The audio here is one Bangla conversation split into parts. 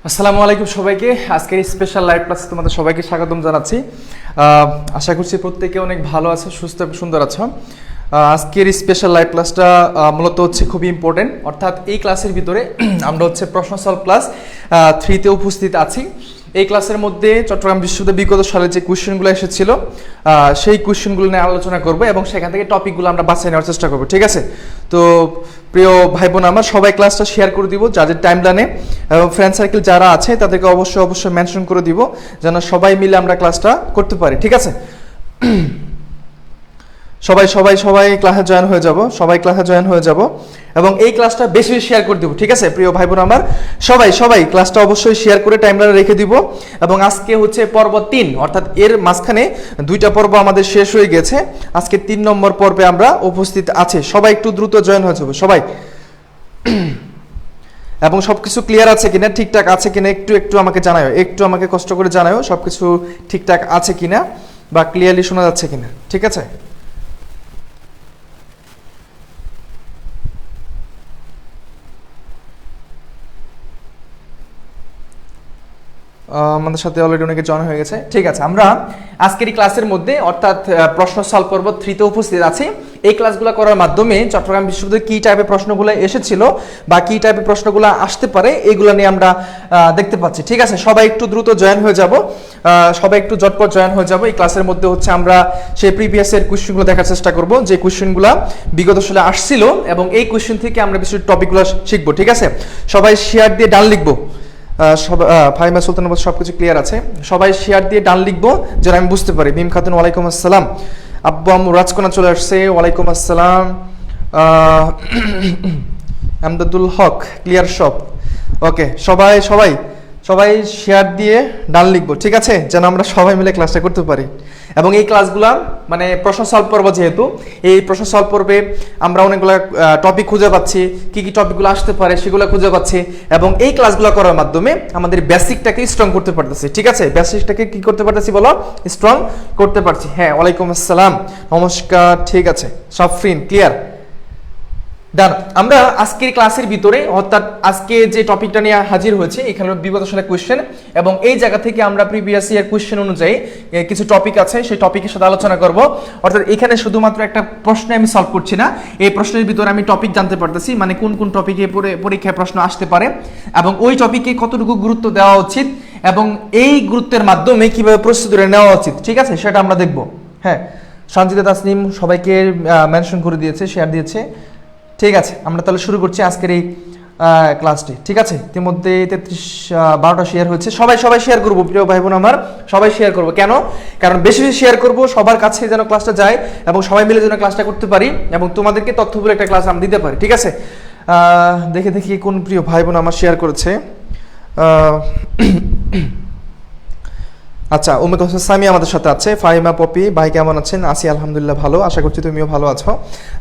আসসালামু আলাইকুম সবাইকে। আজকের স্পেশাল লাইভ ক্লাসে তোমাদের সবাইকে স্বাগতম জানাচ্ছি। আশা করছি প্রত্যেকে অনেক ভালো আছে, সুস্থ এবং সুন্দর আছো। আজকের স্পেশাল লাইভ ক্লাসটা মূলত হচ্ছে খুবই ইম্পর্টেন্ট, অর্থাৎ এই ক্লাসের ভিতরে আমরা হচ্ছে প্রশ্ন সলভ ক্লাস 3-তে উপস্থিত আছি। এই ক্লাসের মধ্যে চট্টগ্রাম বিশ্ববিদ্যালয়ে বিগত সালে যে কোয়েশ্চেনগুলো এসেছিল সেই কোয়েশ্চেনগুলো নিয়ে আলোচনা করব এবং সেখান থেকে টপিকগুলো আমরা বাছাই নেওয়ার চেষ্টা করব, ঠিক আছে? তো প্রিয় ভাই বোন আমার, সবাই ক্লাসটা শেয়ার করে দিব যাদের টাইমলাইনে, এবং ফ্রেন্ড সার্কেল যারা আছে তাদেরকে অবশ্যই মেনশন করে দিব যেন সবাই মিলে আমরা ক্লাসটা করতে পারি, ঠিক আছে? সবাই ক্লাসে জয়েন হয়ে যাব এবং এই ক্লাসটা বেশি শেয়ার করে দিব, ঠিক আছে প্রিয় ভাই বোন আমার? সবাই ক্লাসটা অবশ্যই শেয়ার করে টাইমলাইনে রেখে দিব। এবং আজকে হচ্ছে পর্ব 3, অর্থাৎ এর মাঝখানে 2টা পর্ব আমাদের শেষ হয়ে গেছে। আজকে 3 নম্বর পর্বে আমরা উপস্থিত আছি। সবাই একটু দ্রুত জয়েন হয়ে যাবে সবাই। এবং সবকিছু ক্লিয়ার আছে কিনা, ঠিকঠাক আছে কিনা একটু আমাকে জানাও, একটু আমাকে কষ্ট করে জানাও সবকিছু ঠিকঠাক আছে কিনা বা ক্লিয়ারলি শোনা যাচ্ছে কিনা, ঠিক আছে? আমাদের সাথে অলরেডি অনেকে জয়েন হয়ে গেছে, ঠিক আছে। আমরা আজকের এই ক্লাসের মধ্যে অর্থাৎ প্রশ্ন সলভ পর্ব 3-তে উপস্থিত আছি। এই ক্লাসগুলো করার মাধ্যমে চট্টগ্রাম বিশ্ববিদ্যালয়ে কী টাইপের প্রশ্নগুলো এসেছিল বা কী টাইপের প্রশ্নগুলো আসতে পারে এগুলো নিয়ে আমরা দেখতে পাচ্ছি, ঠিক আছে? সবাই একটু দ্রুত জয়েন হয়ে যাব, সবাই একটু ঝটপট জয়েন হয়ে যাব। এই ক্লাসের মধ্যে হচ্ছে আমরা সেই প্রিভিয়াসের কোয়েশ্চেনগুলো দেখার চেষ্টা করব, যে কোয়েশ্চেনগুলো বিগত সালে আসছিল, এবং এই কোয়েশ্চেন থেকে আমরা কিছু টপিকগুলো শিখবো, ঠিক আছে? সবাই শেয়ার দিয়ে ডান লিখবো। ফাহিমা সুলতান সবকিছু ক্লিয়ার আছে। সবাই শেয়ার দিয়ে ডান লিখবো যেন আমি বুঝতে পারি। মিম খাতুন ওয়ালাইকুম আসসালাম। আব্বু আম্মু রাজকোনা চলে আসছে, ওয়ালাইকুম আসসালাম। আমদাদুল হক ক্লিয়ার সব ওকে। সবাই শেয়ার দিয়ে ডান লিখবো, ঠিক আছে, যেন আমরা সবাই মিলে ক্লাসটা করতে পারি। এবং এই ক্লাসগুলা মানে প্রশ্ন সলভ পর্ব, যেহেতু এই প্রশ্ন সলভ পর্বে আমরা অনেকগুলো টপিক খুঁজে পাচ্ছি, কি কি টপিকগুলো আসতে পারে সেগুলো খুঁজে পাচ্ছি, এবং এই ক্লাসগুলো করার মাধ্যমে আমাদের বেসিকটাকে স্ট্রং করতে পারতেছি, ঠিক আছে? বেসিকটাকে কি করতে পারতেছি বলো? স্ট্রং করতে পারছি। হ্যাঁ, ওয়ালাইকুম আসসালাম, নমস্কার, ঠিক আছে, সব ফ্রিন ক্লিয়ার ডান। আমরা আজকের ক্লাসের ভিতরে অর্থাৎ আজকে যে টপিকটা নিয়ে হাজির হয়েছে এখানে বিগত সালের কোয়েশ্চেন, এবং এই জায়গা থেকে আমরা প্রিভিয়াস ইয়ার কোয়েশ্চেন অনুযায়ী কিছু টপিক আছে সেই টপিকের সাথে আলোচনা করব। অর্থাৎ এখানে শুধুমাত্র একটা প্রশ্ন আমি সলভ করছি না, এই প্রশ্নের ভিতরে আমি টপিক জানতে পারতেছি, মানে কোন কোন টপিকে পরীক্ষায় প্রশ্ন আসতে পারে এবং ওই টপিকে কতটুকু গুরুত্ব দেওয়া উচিত এবং এই গুরুত্বের মাধ্যমে কিভাবে প্রস্তুতি নেওয়া উচিত, ঠিক আছে, সেটা আমরা দেখব। হ্যাঁ, সঞ্জিতা তাসনিম সবাইকে মেনশন করে দিয়েছে, শেয়ার দিয়েছে, ঠিক আছে। আমরা তাহলে শুরু করছি আজকের এই ক্লাসটি, ঠিক আছে? ইতিমধ্যে 12টা শেয়ার হয়েছে। সবাই শেয়ার করবো প্রিয় ভাই বোন আমার, সবাই শেয়ার করবো। কেন? কারণ বেশি শেয়ার করবো, সবার কাছে যেন ক্লাসটা যায় এবং সবাই মিলে যেন ক্লাসটা করতে পারি এবং তোমাদেরকে তথ্যবহুল একটা ক্লাস আমরা দিতে পারি, ঠিক আছে? দেখি কোন প্রিয় ভাই বোন আমার শেয়ার করেছে। আচ্ছা, উম্মে কাউসার সামি আমাদের সাথে আছে। ফাহিমা পপি ভাই কেমন আছেন? আছি আলহামদুলিল্লাহ ভালো, আশা করছি তুমিও ভালো আছো।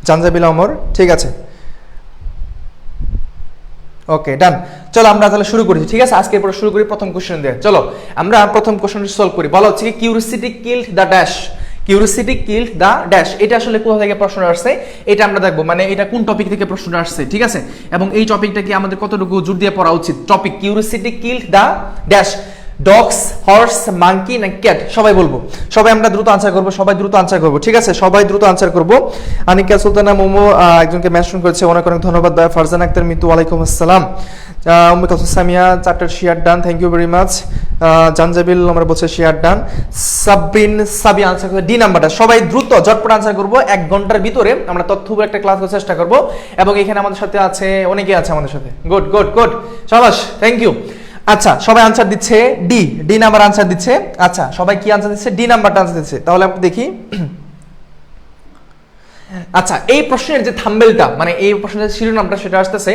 জানজাবিল অমর, ঠিক আছে, ওকে ডান। চলো আমরা তাহলে শুরু করি, ঠিক আছে? আজকে পরে শুরু করি প্রথম কোশ্চেন দিয়ে। চলো আমরা প্রথম কোশ্চেনটি সলভ করি। বলা হচ্ছে কি curiosity killed the dash. Curiosity killed the dash, এটা আসলে কোথা থেকে প্রশ্ন আসছে এটা আমরা দেখবো, মানে এটা কোন টপিক থেকে প্রশ্নটা আসছে, ঠিক আছে? এবং এই টপিকটাকে আমাদের কতটুকু জোর দিয়ে পড়া উচিত। Topic curiosity killed the dash, dogs, horse, monkey না ক্যাট? সবাই বলবো, সবাই আমরা দ্রুত আনসার করবো, ঠিক আছে? সবাই দ্রুত আনসার করবো। আনিকা সুলতানা মোমো একজনকে মেনশন করেছে, অনেক ধন্যবাদ। ফারজান আক্তার মিতু ওয়ালাইকুম আসসালাম। Umme Kausar Samia charter share done, thank you very much. Zanjabil আমরা বলছে শেয়ার ডান। সাবি আনসার করবে ডি নাম্বারটা। সবাই দ্রুত ঝটপট আনসার করবো, 1 ঘন্টার ভিতরে আমরা তথ্যবহুল একটা ক্লাস করার চেষ্টা করবো। এবং এখানে আমাদের সাথে আছে অনেকে আছে আমাদের সাথে, গুড শাবাশ, থ্যাংক ইউ। আচ্ছা, সবাই আনসার দিচ্ছে ডি নাম্বার আনসার দিচ্ছে। আচ্ছা, সবাই কি আনসার দিচ্ছে? ডি নাম্বারটা আনসার দিচ্ছে। তাহলে আপনি দেখি। আচ্ছা, এই প্রশ্নের যে থাম্বেলটা, মানে এই প্রশ্নের শিরোনামটা, সেটা আসতেছে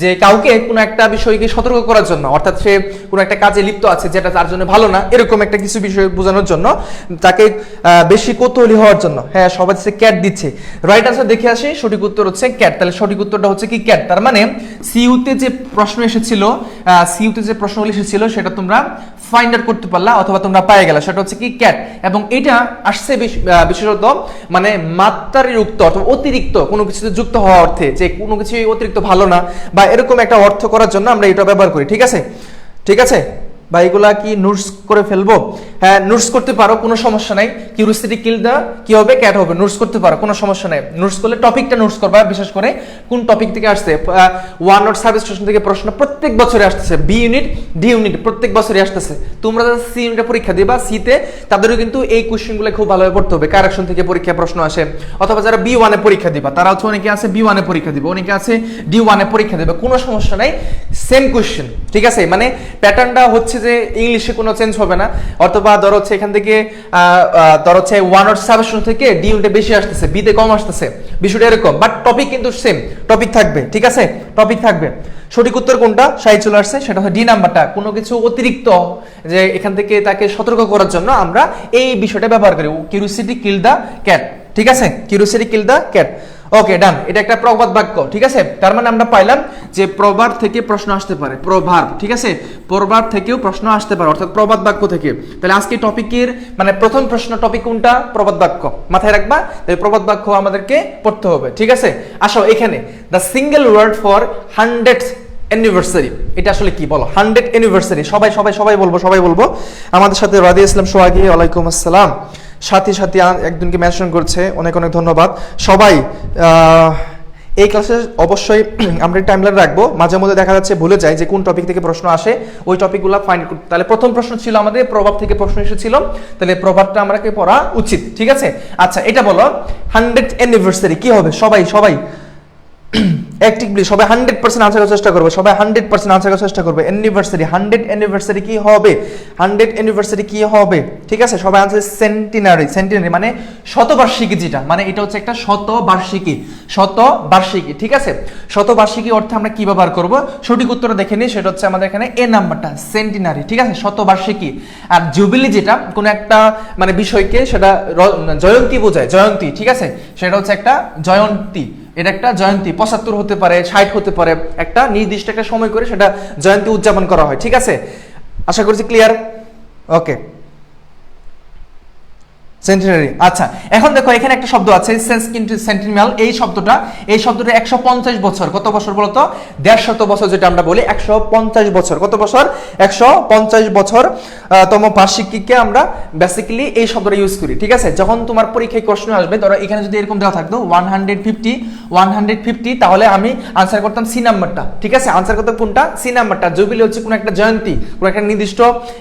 যে কাউকে কোনো একটা বিষয়কে সতর্ক করার জন্য, অর্থাৎ সে কোনো একটা কাজে লিপ্ত আছে যেটা তার জন্য ভালো না, এরকম একটা কিছু বিষয় বোঝানোর জন্য, তাকে বেশি কৌতূহলী হওয়ার জন্য। হ্যাঁ, সবাই দিচ্ছে ক্যাট দিচ্ছে। রাইট আনসার দেখে আসি, সঠিক উত্তর হচ্ছে ক্যাট। তাহলে সঠিক উত্তরটা হচ্ছে কি ক্যাট। তার মানে সিইউতে যে প্রশ্ন এসেছিল, সেটা তোমরা ফাইন্ড আউট করতে পারলা অথবা তোমরা পেয়ে গেলা, সেটা হচ্ছে কি ক্যাট। এবং এটা আসছে বিশেষত মানে মাত্রার যুক্ত অথবা অতিরিক্ত কোনো কিছুতে যুক্ত হওয়া অর্থে, যে কোনো কিছু অতিরিক্ত ভালো না বা এরকম একটা অর্থ করার জন্য আমরা এটা ব্যবহার করি, ঠিক আছে? ঠিক আছে? বা এগুলা কি নোটস করে ফেলবো? হ্যাঁ, নোটস করতে পারো, কোনো সমস্যা নাই। কিউরিওসিটি কিল দা কি হবে, ক্যাট হবে। নোটস করতে পারো, কোনো সমস্যা নাই। নোটস করলে টপিকটা নোটস করবা, বিশেষ করে কোন টপিক থেকে আসছে। ওয়ান নট সাব স্টেশন থেকে প্রশ্ন প্রত্যেক বছরে আসতেছে, বি ইউনিট ডি ইউনিট প্রত্যেক বছরই আসতেছে। তোমরা যারা সি ইউনিটে পরীক্ষা দিবা, সিতে তাদেরও কিন্তু এই কোশ্চেনগুলো খুব ভালোভাবে পড়তে হবে। কারেকশন থেকে পরীক্ষা প্রশ্ন আসে, অথবা যারা বি ওয়ানে পরীক্ষা দিবা তারা হচ্ছে অনেকে আছে বি ওয়ানে পরীক্ষা দিবে, অনেকে আছে ডি ওয়ানে পরীক্ষা দিবে, কোনো সমস্যা নাই, সেম কোশ্চেন। ঠিক আছে? মানে প্যাটার্নটা হচ্ছে যে ইংলিশে কোনো চেঞ্জ হবে না, অথবা ধরো হচ্ছে এখান থেকে ধরো হচ্ছে ওয়ান নট সাব স্টেশন থেকে ডি ইউনিটে বেশি আসতেছে, বিতে কম আসতেছে, বিষয়টা এরকম, বাট টপিক কিন্তু সেম টপিক থাকবে। ঠিক আছে? টপিক থাকবে। সঠিক উত্তর কোনটা সাই চলে আসছে, সেটা হচ্ছে ডি নাম্বারটা। কোনো কিছু অতিরিক্ত যে এখান থেকে তাকে সতর্ক করার জন্য আমরা এই বিষয়টা ব্যবহার করি, কিউরিওসিটি কিল দা ক্যাট। ঠিক আছে? কিউরিওসিটি কিল দা ক্যাট। ওকে, ডান। এটা একটা প্রবাদ বাক্য। ঠিক আছে? তার মানে আমরা পাইলাম যে প্রবাদ থেকে প্রশ্ন আসতে পারে, প্রভাব। ঠিক আছে? প্রবাদ থেকেও প্রশ্ন আসতে পারে, অর্থাৎ প্রবাদ বাক্য থেকে। তাহলে আজকে টপিকের মানে প্রথম প্রশ্ন টপিক কোনটা? প্রবাদ বাক্য। মাথায় রাখবা, তাহলে প্রবাদ বাক্য আমাদেরকে পড়তে হবে। ঠিক আছে? আসো এখানে the single word for 100th anniversary, এটা আসলে কি বলো? 100th anniversary. সবাই সবাই সবাই বলবো, সবাই বলবো। আমাদের সাথে রাদিয়া ইসলাম সোহাগী, ওয়ালাইকুম আসসালাম। সাথী সাথী একজনকে মেনশন করছে, অনেক অনেক ধন্যবাদ সবাই। এই ক্লাসে অবশ্যই আমরা টাইমলাইন রাখবো, মাঝে মধ্যে দেখা যাচ্ছে ভুলে যায় যে কোন টপিক থেকে প্রশ্ন আসে, ওই টপিকগুলো ফাইন্ড করতে। তাহলে প্রথম প্রশ্ন ছিল আমাদের প্রভাব থেকে প্রশ্ন এসেছিল, তাহলে প্রভাবটা আমাকে পড়া উচিত। ঠিক আছে? আচ্ছা, এটা বলো 100th অ্যানিভার্সারি কি হবে? সবাই সবাই অ্যাক্টিভলি সবাই 100% আনসার করার চেষ্টা করবে, সবাই 100% আনসার করার চেষ্টা করবে। অ্যানিভার্সারি, 100th অ্যানিভার্সারি কি হবে? 100th অ্যানিভার্সারি কি হবে? ঠিক আছে? সবাই আনসার সেন্টিনারি। সেন্টিনারি মানে শতবার্ষিকী, যেটা মানে এটা হচ্ছে একটা শতবার্ষিকী, শতবার্ষিকী। ঠিক আছে? শতবার্ষিকী অর্থে আমরা কি ব্যবহার করব? সঠিক উত্তর দেখে নিই, সেটা হচ্ছে আমাদের এখানে এ নাম্বারটা, সেন্টিনারি। ঠিক আছে? শতবার্ষিকী। আর জুবিলি যেটা কোন একটা মানে বিষয়কে সেটা জয়ন্তী বোঝায়, জয়ন্তী। ঠিক আছে? সেটা হচ্ছে একটা জয়ন্তী, এটা একটা জয়ন্তী। 75 হতে পারে, 60 হতে পারে, একটা নির্দিষ্ট একটা সময় করে সেটা জয়ন্তী উদযাপন করা হয়। ঠিক আছে? আশা করছি ক্লিয়ার। ওকে, সেন্টিনারি। আচ্ছা, এখন দেখো এখানে একটা শব্দ আছে সেন্টিনিয়াল। এই শব্দটা 150 বছর। কত বছর বলতো? 150 বছর, যেটা আমরা বলি 150 বছর। কত বছর? 150 বছর তম বার্ষিকীকে আমরা বেসিক্যালি এই শব্দটা ইউজ করি। ঠিক আছে? যখন তোমার পরীক্ষায় প্রশ্ন আসবে, ধরো এখানে যদি এরকম দেওয়া থাকতো 150, তাহলে আমি আনসার করতাম সি নাম্বারটা। ঠিক আছে? আনসার করতাম কোনটা? সি নাম্বারটা। জুবিলি হচ্ছে কোনো একটা জয়ন্তী, কোনো একটা নির্দিষ্ট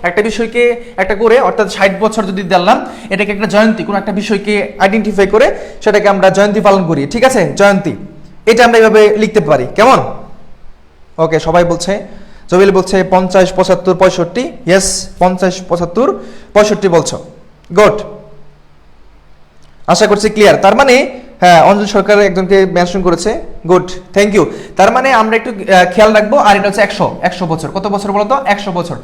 একটা বিষয়কে একটা করে, অর্থাৎ 60 বছর যদি দিলাম, এটাকে একটা জয়ন্তী, কোন একটা বিষয়কে আইডেন্টিফাই করে সেটাকে আমরা জয়ন্তী পালন করি। ঠিক আছে? জয়ন্তী, এটা আমরা এইভাবে লিখতে পারি। কেমন? ওকে, সবাই বলছে, জবিল বলছে 50, 75, 65। ইয়েস, 50, 75, 65 বলছো। গুড, আশা করছি ক্লিয়ার। তার মানে হ্যাঁ, অঞ্জল সরকার একজনকে মেনশন করেছে। Good, thank you. তার মানে আমরা একটু খেয়াল রাখবো। আর এটা হচ্ছে 100 বছর। কত বছর বলতো? 100 বছর।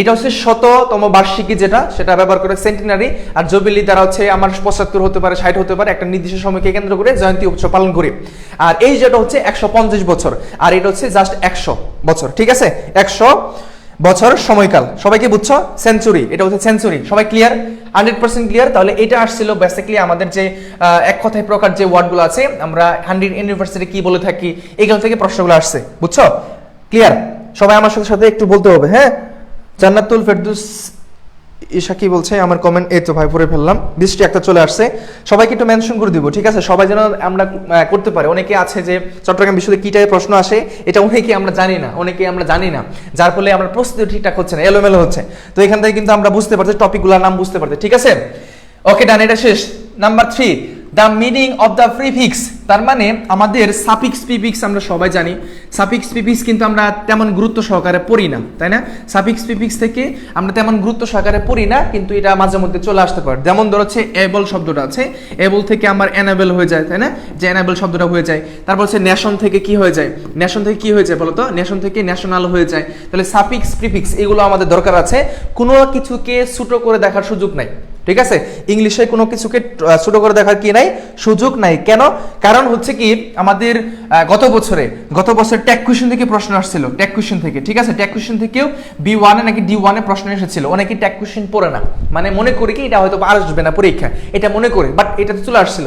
এটা হচ্ছে শততম বার্ষিকী, যেটা সেটা ব্যবহার করে সেন্টিনারি। আর জুবিলি দ্বারা হচ্ছে আমার 75 হতে পারে, 60 হতে পারে, একটা নির্দিষ্ট সময়কে কেন্দ্র করে জয়ন্তী উৎসব পালন করি। আর এই যেটা হচ্ছে 150 বছর, আর এটা হচ্ছে জাস্ট 100 বছর। ঠিক আছে? 100 বছর সময়কাল। সবাইকে বুঝছো? সেঞ্চুরি, এটা হচ্ছে সেঞ্চুরি। সবাই ক্লিয়ার? 100% ক্লিয়ার। তাহলে এটা আসছিল বেসিক্যালি আমাদের যে এক কথায় প্রকার যে ওয়ার্ডগুলো আছে, আমরা 100 অ্যানিভার্সারি কি বলে থাকি, এখান থেকে প্রশ্নগুলো আসছে। বুঝছো? ক্লিয়ার? সবাই আমার সাথে সাথে একটু বলতে হবে। হ্যাঁ, জান্নাতুল ফেরদৌস ঈশা কি বলছে? আমার কমেন্ট এই তো ভাই পড়ে ফেললাম। বৃষ্টি একটা চলে আসছে, সবাইকে একটু মেনশন করে দিব। ঠিক আছে? সবাই যেন আমরা করতে পারে। অনেকে আছে যে চট্টগ্রাম বিশ্ববিদ্যালয়ে কি টাইপের প্রশ্ন আসে এটা অনেকে আমরা জানি না, যার ফলে আমরা প্রস্তুতি ঠিকঠাক হচ্ছে না, এলোমেলো হচ্ছে। তো এখান থেকে কিন্তু আমরা বুঝতে পারছি, টপিকগুলোর নাম বুঝতে পারছি। ঠিক আছে? ওকে, ডান, এটা শেষ। Number 3, the meaning of the prefix. তার মানে আমাদের সাফিক্স প্রিফিক্স আমরা সবাই জানি। সাফিক্স প্রিফিক্স কিন্তু আমরা তেমন গুরুত্ব সহকারে পড়ি না, তাই না? সাফিক্স প্রিফিক্স থেকে আমরা তেমন গুরুত্ব সহকারে পড়ি না, কিন্তু এটা মাঝে মধ্যে চলে আসতে পারে। যেমন ধরো হচ্ছে এবল শব্দটা আছে, এবল থেকে আমার এনাবেল হয়ে যায়, তাই না? যে এনাবেল শব্দটা হয়ে যায়। তারপর হচ্ছে নেশন থেকে কি হয়ে যায়? নেশন থেকে কি হয়ে যায় বলতো? নেশন থেকে ন্যাশনাল হয়ে যায়। তাহলে সাফিক্স প্রিফিক্স এগুলো আমাদের দরকার আছে। কোনো কিছুকে ছোট করে দেখার সুযোগ নাই। ঠিক আছে? ইংলিশে কোনো কিছুকে ছোট করে দেখার কি নাই? সুযোগ নাই। কেন? কারণ হচ্ছে কি, আমাদের গত বছর ট্যাগ কোয়েশ্চেন থেকে প্রশ্ন আসছিল, ট্যাগ কোয়েশ্চেন থেকে। ঠিক আছে? ট্যাগ কোয়েশ্চেন থেকেও B1 এ নাকি D1 এ প্রশ্ন এসেছিল। অনেকে ট্যাগ কোয়েশ্চেন পড়ে না, মানে মনে করি কি এটা হয়তো আসবে না পরীক্ষা, এটা মনে করে, বাট এটা তো চলে আসছিল।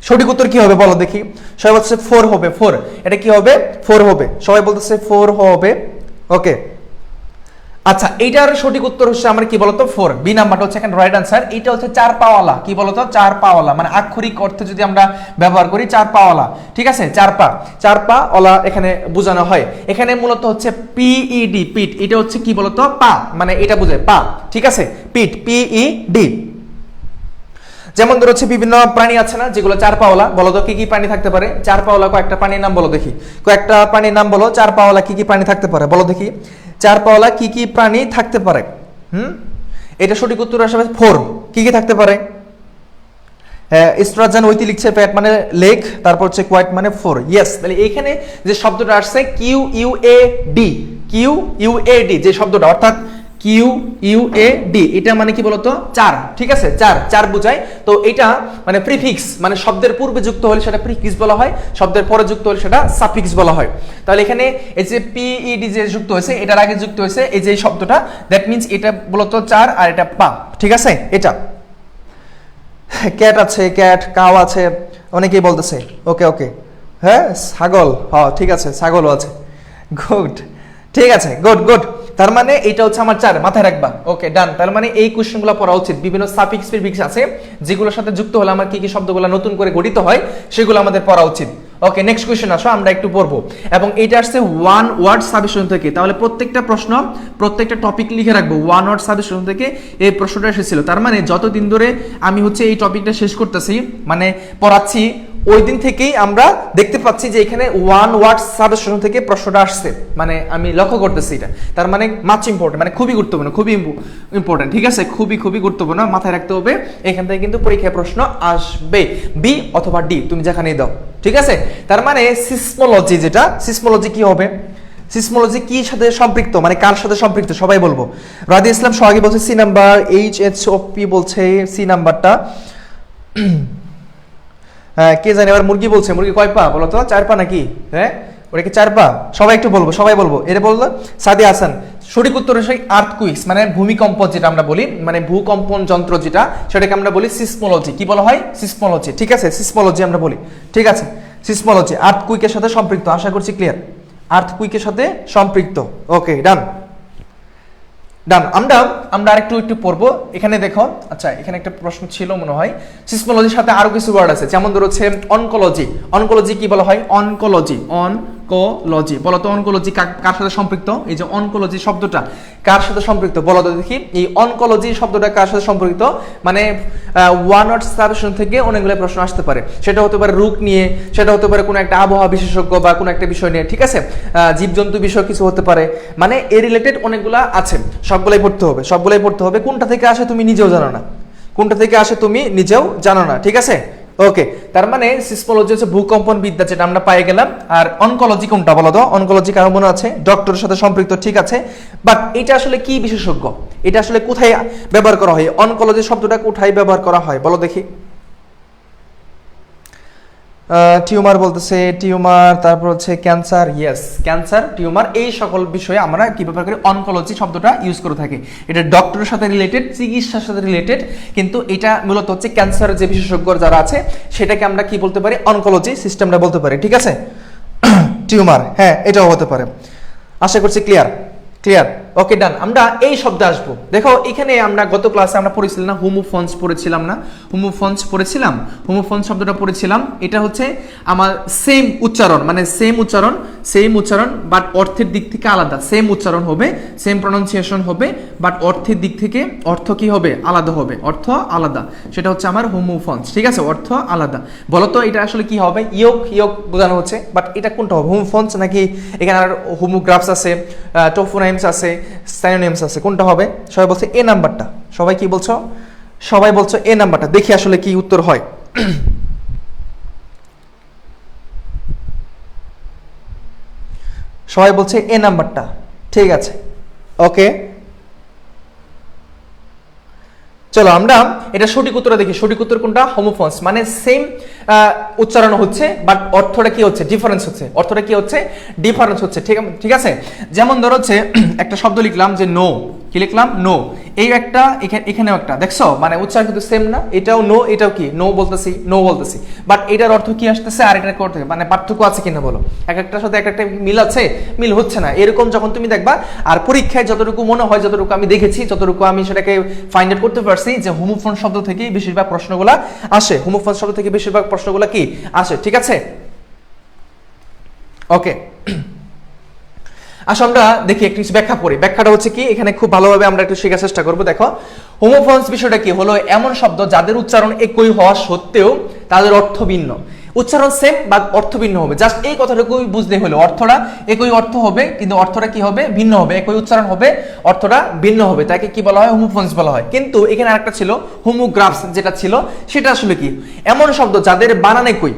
সঠিক উত্তর কি হবে বলো দেখি? সবাই বলছে 4 হবে। 4, এটা কি হবে? 4 হবে। সবাই বলতেছে 4 হবে। ওকে, আচ্ছা, এইটার সঠিক উত্তর হচ্ছে আমরা কি বলতো 4, বি নাম্বারটা হচ্ছে এখানে রাইট আনসার। এটা হচ্ছে 4 পাওয়ালা, কি বলতো 4 পাওয়ালা, মানে আক্ষরিক অর্থে যদি আমরা ব্যবহার করি 4 পাওয়ালা, ঠিক আছে, 4 পা ওলা এখানে বোঝানো হয়। এখানে মূলত হচ্ছে পিইডি, পিট, এটা হচ্ছে কি বলতো পা, মানে এটা বোঝায় পা, ঠিক আছে, পিট, পিইডি। যেমন ধর হচ্ছে বিভিন্ন প্রাণী আছে না যেগুলো 4 পাওয়ালা, বলো তো কি কি প্রাণী থাকতে পারে? 4 পাওয়ালা কয়েকটা প্রাণীর নাম বলো দেখি, কয়েকটা প্রাণীর নাম বলো। 4 পাওয়ালা কি কি প্রাণী থাকতে পারে বলো দেখি, 4 পাওয়ালা কি কি প্রাণী থাকতে পারে? এটা সঠিক উত্তর আসবে 4। কি কি থাকতে পারে? স্ট্রাজান ওইটি লিখছে প্যাট মানে লেগ, তারপর হচ্ছে কোয়াইট মানে 4। ইয়েস, তাহলে এখানে যে শব্দটা আসছে q u a d, q u a d যে শব্দটা, অর্থাৎ কিউ ইউ এ ডি, এটা মানে কি বলতো 4, ঠিক আছে, 4 বোঝায়। তো এটা মানে প্রিফিক্স, মানে শব্দের পূর্বে যুক্ত হলে সেটা প্রিফিক্স বলা হয়, শব্দের পরে যুক্ত হলে সেটা সাফিক্স বলা হয়। তাহলে এখানে এই যে পিইডি যে যুক্ত হয়েছে, এটার আগে যুক্ত হয়েছে এই যে শব্দটা, দ্যাট মিন্স এটা বলতো 4 আর এটা পা, ঠিক আছে। এটা ক্যাট আছে, ক্যাট, কাউ আছে, অনেকেই বলতেছে। ওকে ওকে, হ্যাঁ ছাগল, হ্যাঁ ঠিক আছে, ছাগলও আছে। গুড, ঠিক আছে, গুড গুড। তার মানে এটা হচ্ছে আমার 4, মাথায় রাখবা। ওকে ডান। তার মানে এই কোশ্চেনগুলো পড়া উচিত। বিভিন্ন সাফিক্স প্রিফিক্স আছে যেগুলোর সাথে যুক্ত হলে আমার কি কি শব্দগুলো নতুন করে গঠিত হয় সেগুলো আমাদের পড়া উচিত। ওকে, নেক্সট কোশ্চেন আসো, আমরা একটু পড়বো। এবং এটা আসছে ওয়ান ওয়ার্ড সাবস্টিটিউশন থেকে। তাহলে প্রত্যেকটা প্রশ্ন, প্রত্যেকটা টপিক লিখে রাখবো, ওয়ান ওয়ার্ড সাবস্টিটিউশন থেকে এই প্রশ্নটা এসেছিল। তার মানে যতদিন ধরে আমি হচ্ছে এই টপিকটা শেষ করতেছি, মানে পড়াচ্ছি, ওই দিন থেকেই আমরা দেখতে পাচ্ছি যে এখানে ওয়ান ওয়ার্ড সাবস্টিটিউশন থেকে প্রশ্নটা আসছে, মানে আমি লক্ষ্য করতেছি এটা। তার মানে মাচ ইম্পর্টেন্ট, মানে খুবই গুরুত্বপূর্ণ, খুবই ইম্পর্টেন্ট, ঠিক আছে, খুবই খুবই গুরুত্বপূর্ণ, মাথায় রাখতে হবে। এখান থেকে কিন্তু পরীক্ষায় প্রশ্ন আসবে, বি অথবা ডি, তুমি যেখানেই দাও, ঠিক আছে। তার মানে সিসমোলজি, যেটা সিসমোলজি কি হবে, সিসমোলজি কি সাথে সম্পৃক্ত, মানে কার সাথে সম্পৃক্ত সবাই বলবো। রাদি ইসলাম সোহাগী বলছে সি নাম্বার, HHOP বলছে সি নাম্বারটা। কে জানে আবার মুরগি বলছে, মুরগি কয় পা বলো তো? 4 পা নাকি? হ্যাঁ, ওটা কি 4 পা? সবাই একটু বলবো, সবাই বলবো, এটা বললো সাদি হাসান। সঠিক উত্তর হচ্ছে আর্থকুইকস, মানে ভূমিকম্প যেটা আমরা বলি, মানে ভূকম্পন যন্ত্র যেটা, সেটাকে আমরা বলি সিসমোলজি। কি বলা হয়? সিসমোলজি, ঠিক আছে, সিসমোলজি আমরা বলি, ঠিক আছে, সিসমোলজি আর্থকুইকের সাথে সম্পৃক্ত। আশা করছি ক্লিয়ার, আর্থকুইকের সাথে সম্পৃক্ত। ওকে ডান ডান। আমরা আরেকটু একটু পড়বো। এখানে দেখো, আচ্ছা এখানে একটা প্রশ্ন ছিল মনে হয়, সিসমোলজির সাথে আরো কিছু ওয়ার্ড আছে, যেমন ধরো হচ্ছে অনকোলজি। অনকোলজি কি বলা হয়? অনকোলজি, অনকোলজি, বলো তো অনকোলজি কার সাথে সম্পৃক্ত? এই যে অনকোলজি শব্দটা কার সাথে সম্পৃক্ত বলো তো দেখি, এই অনকোলজি শব্দটা কার সাথে সম্পর্কিত? মানে ওয়ান ওয়ার্ড সাবস্টিটিউশন থেকে অনেকগুলো প্রশ্ন আসতে পারে। সেটা হতে পারে রোগ নিয়ে, সেটা হতে পারে কোনো একটা আবহাওয়া বিশেষজ্ঞ বা কোনো একটা বিষয় নিয়ে, ঠিক আছে, জীবজন্তু বিষয় কিছু হতে পারে, মানে এ রিলেটেড অনেকগুলা আছে, সবগুলাই পড়তে হবে, সবগুলাই পড়তে হবে। কোনটা থেকে আসে তুমি নিজেও জানো না, কোনটা থেকে আসে তুমি নিজেও জানো না, ঠিক আছে। ওকে, তার মানে সিসমোলজি হচ্ছে ভূকম্পন বিদ্যা, যেটা আমরা পেয়ে গেলাম। আর অনকোলজি কোনটা বলো তো? অনকোলজি কারো মনে আছে? ডক্টরের সাথে সম্পৃক্ত, ঠিক আছে, বাট এটা আসলে কি বিশেষজ্ঞ, এটা আসলে কোথায় ব্যবহার করা হয়? অনকোলজি শব্দটা কোথায় ব্যবহার করা হয় বলো দেখি। টিউমার বলতেছে, টিউমার, তারপর হচ্ছে ক্যান্সার। ইয়েস, ক্যান্সার, টিউমার, এই সকল বিষয়ে আমরা কি ব্যবহার করি? অনকোলজি শব্দটা ইউজ করে থাকি। এটা ডক্টরের সাথে রিলেটেড, চিকিৎসার সাথে রিলেটেড, কিন্তু এটা মূলত হচ্ছে ক্যান্সারের যে বিশেষজ্ঞ যারা আছে সেটাকে আমরা কি বলতে পারি? অনকোলজি সিস্টেমটা বলতে পারি, ঠিক আছে। টিউমার, হ্যাঁ এটাও হতে পারে। আশা করছি ক্লিয়ার, ক্লিয়ার। ওকে ডান। আমরা এই শব্দে আসবো। দেখো এখানে আমরা গত ক্লাসে আমরা পড়েছিলাম না, হোমোফোনস পড়েছিলাম না, হোমোফোনস পড়েছিলাম, হোমোফোনস শব্দটা পড়েছিলাম। এটা হচ্ছে আমার সেম উচ্চারণ, মানে সেম উচ্চারণ বাট অর্থের দিক থেকে আলাদা। সেম উচ্চারণ হবে, সেম প্রনাউন্সিয়েশন হবে, বাট অর্থের দিক থেকে অর্থ কি হবে? আলাদা হবে, অর্থ আলাদা। সেটা হচ্ছে আমার হোমোফোনস, ঠিক আছে, অর্থ আলাদা। বলতো এটা আসলে কি হবে? ইয়োক, ইয়োক বোঝানো হচ্ছে, বাট এটা কোনটা হবে? হোমোফোনস নাকি এখানে আর হোমোগ্রাফস আছে, টোফোনাইমস আছে, সাইনোনিমস আছে, কোনটা হবে? সবাই বলছে এ নাম্বারটা। সবাই কি বলছো? সবাই বলছো এ নাম্বারটা। দেখি আসলে কি উত্তর হয়। সবাই বলছে এ নাম্বারটা, ঠিক আছে। ওকে, চলো আমরা এটা সঠিক উত্তর দেখি। সঠিক উত্তর কোনটা? হোমোফোনস, মানে সেম উচ্চারণ হচ্ছে, বাট অর্থটা কি হচ্ছে? ডিফারেন্স হচ্ছে। অর্থটা কি হচ্ছে? ডিফারেন্স হচ্ছে, ঠিক আছে। যেমন ধরো হচ্ছে একটা শব্দ লিখলাম যে নো, কি লিখলাম নো, এই একটা এখানেও একটা, দেখছো মানে উচ্চারণ কিন্তু সেম না, এটাও নো এটাও কি নো বলতেছি, নো বলতেছি, বাট এটার অর্থ কি আসতেছে আর এটার অর্থ মানে পার্থক্য আছে কিনা বলো, এক একটার সাথে এক একটা মিল আছে, মিল হচ্ছে না, এরকম যখন তুমি দেখবা। আর পরীক্ষায় যতটুকু মনে হয়, যতটুকু আমি দেখেছি, যতটুকু আমি সেটাকে ফাইন্ড আউট করতে পারছি যে হোমোফোন শব্দ থেকেই বেশিরভাগ প্রশ্নগুলো আসে, হোমোফোন শব্দ থেকে বেশিরভাগ প্রশ্নগুলো কি আসে, ঠিক আছে। ওকে, আসলে আমরা দেখি একটু ব্যাখ্যা করি। ব্যাখ্যাটা হচ্ছে কি, এখানে খুব ভালোভাবে আমরা একটু শেখার চেষ্টা করবো। দেখো হোমোফোনস বিষয়টা কি হলো, এমন শব্দ যাদের উচ্চারণ একই হওয়া সত্ত্বেও তাদের অর্থ ভিন্ন, উচ্চারণ সেম বা অর্থ ভিন্ন হবে, জাস্ট এই কথাটুকুই বুঝতে হলো, অর্থটা একই অর্থ হবে কিন্তু অর্থটা কি হবে ভিন্ন হবে, একই উচ্চারণ হবে অর্থটা ভিন্ন হবে, তাকে কি বলা হয় হোমোফোনস বলা হয়। কিন্তু এখানে আরেকটা ছিল হোমোগ্রাফস, যেটা ছিল সেটা আসলে কি, এমন শব্দ যাদের বানান একই,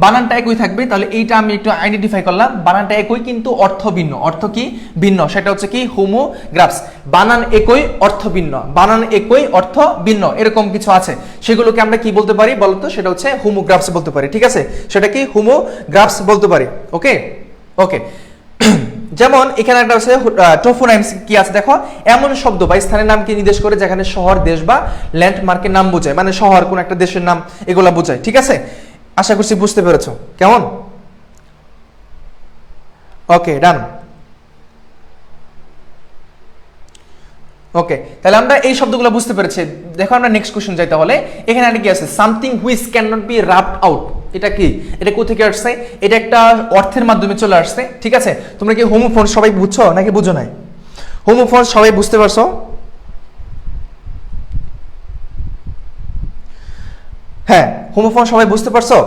বানানটা একই থাকবে, তাহলে এইটা আমি একটু আইডেন্টিফাই করলাম, বানানটা একই কিন্তু অর্থ ভিন্ন, অর্থ কি ভিন্ন, সেটা হচ্ছে কি হোমোগ্রাফস, বানান একই অর্থ ভিন্ন, বানান একই অর্থ ভিন্ন, এরকম কিছু আছে, সেগুলোকে আমরা কি বলতে পারি বলতো, সেটা হচ্ছে হোমোগ্রাফস বলতে পারি, ঠিক আছে, সেটা কি হোমোগ্রাফস বলতে পারি। ওকে ওকে, যেমন এখানে একটা আছে টোপোনাইমস কি আছে দেখো, এমন শব্দ বা স্থানের নামকে নির্দেশ করে যেখানে শহর, দেশ বা ল্যান্ডমার্কের নাম বোঝায়, মানে শহর কোন একটা দেশের নাম এগুলা বোঝায়, ঠিক আছে, আশা করছি বুঝতে পেরেছো, কেমন? ওকে ডান। ওকে, তাহলে আমরা এই শব্দগুলো বুঝতে পেরেছি। দেখো আমরা নেক্সট কোশ্চেন যাই, তাহলে এখানে আর কি আছে, something which can not be rubbed out, এটা কি, এটা কোথা থেকে আসছে, এটা একটা অর্থের মাধ্যমে চলে আসছে, ঠিক আছে। তোমরা কি হোমোফোন সবাই বুঝছো নাকি বুঝো নাই? হোমোফোন সবাই বুঝতে পারছো? হ্যাঁ, হোমোফোন সবাই বুঝতে পারছো?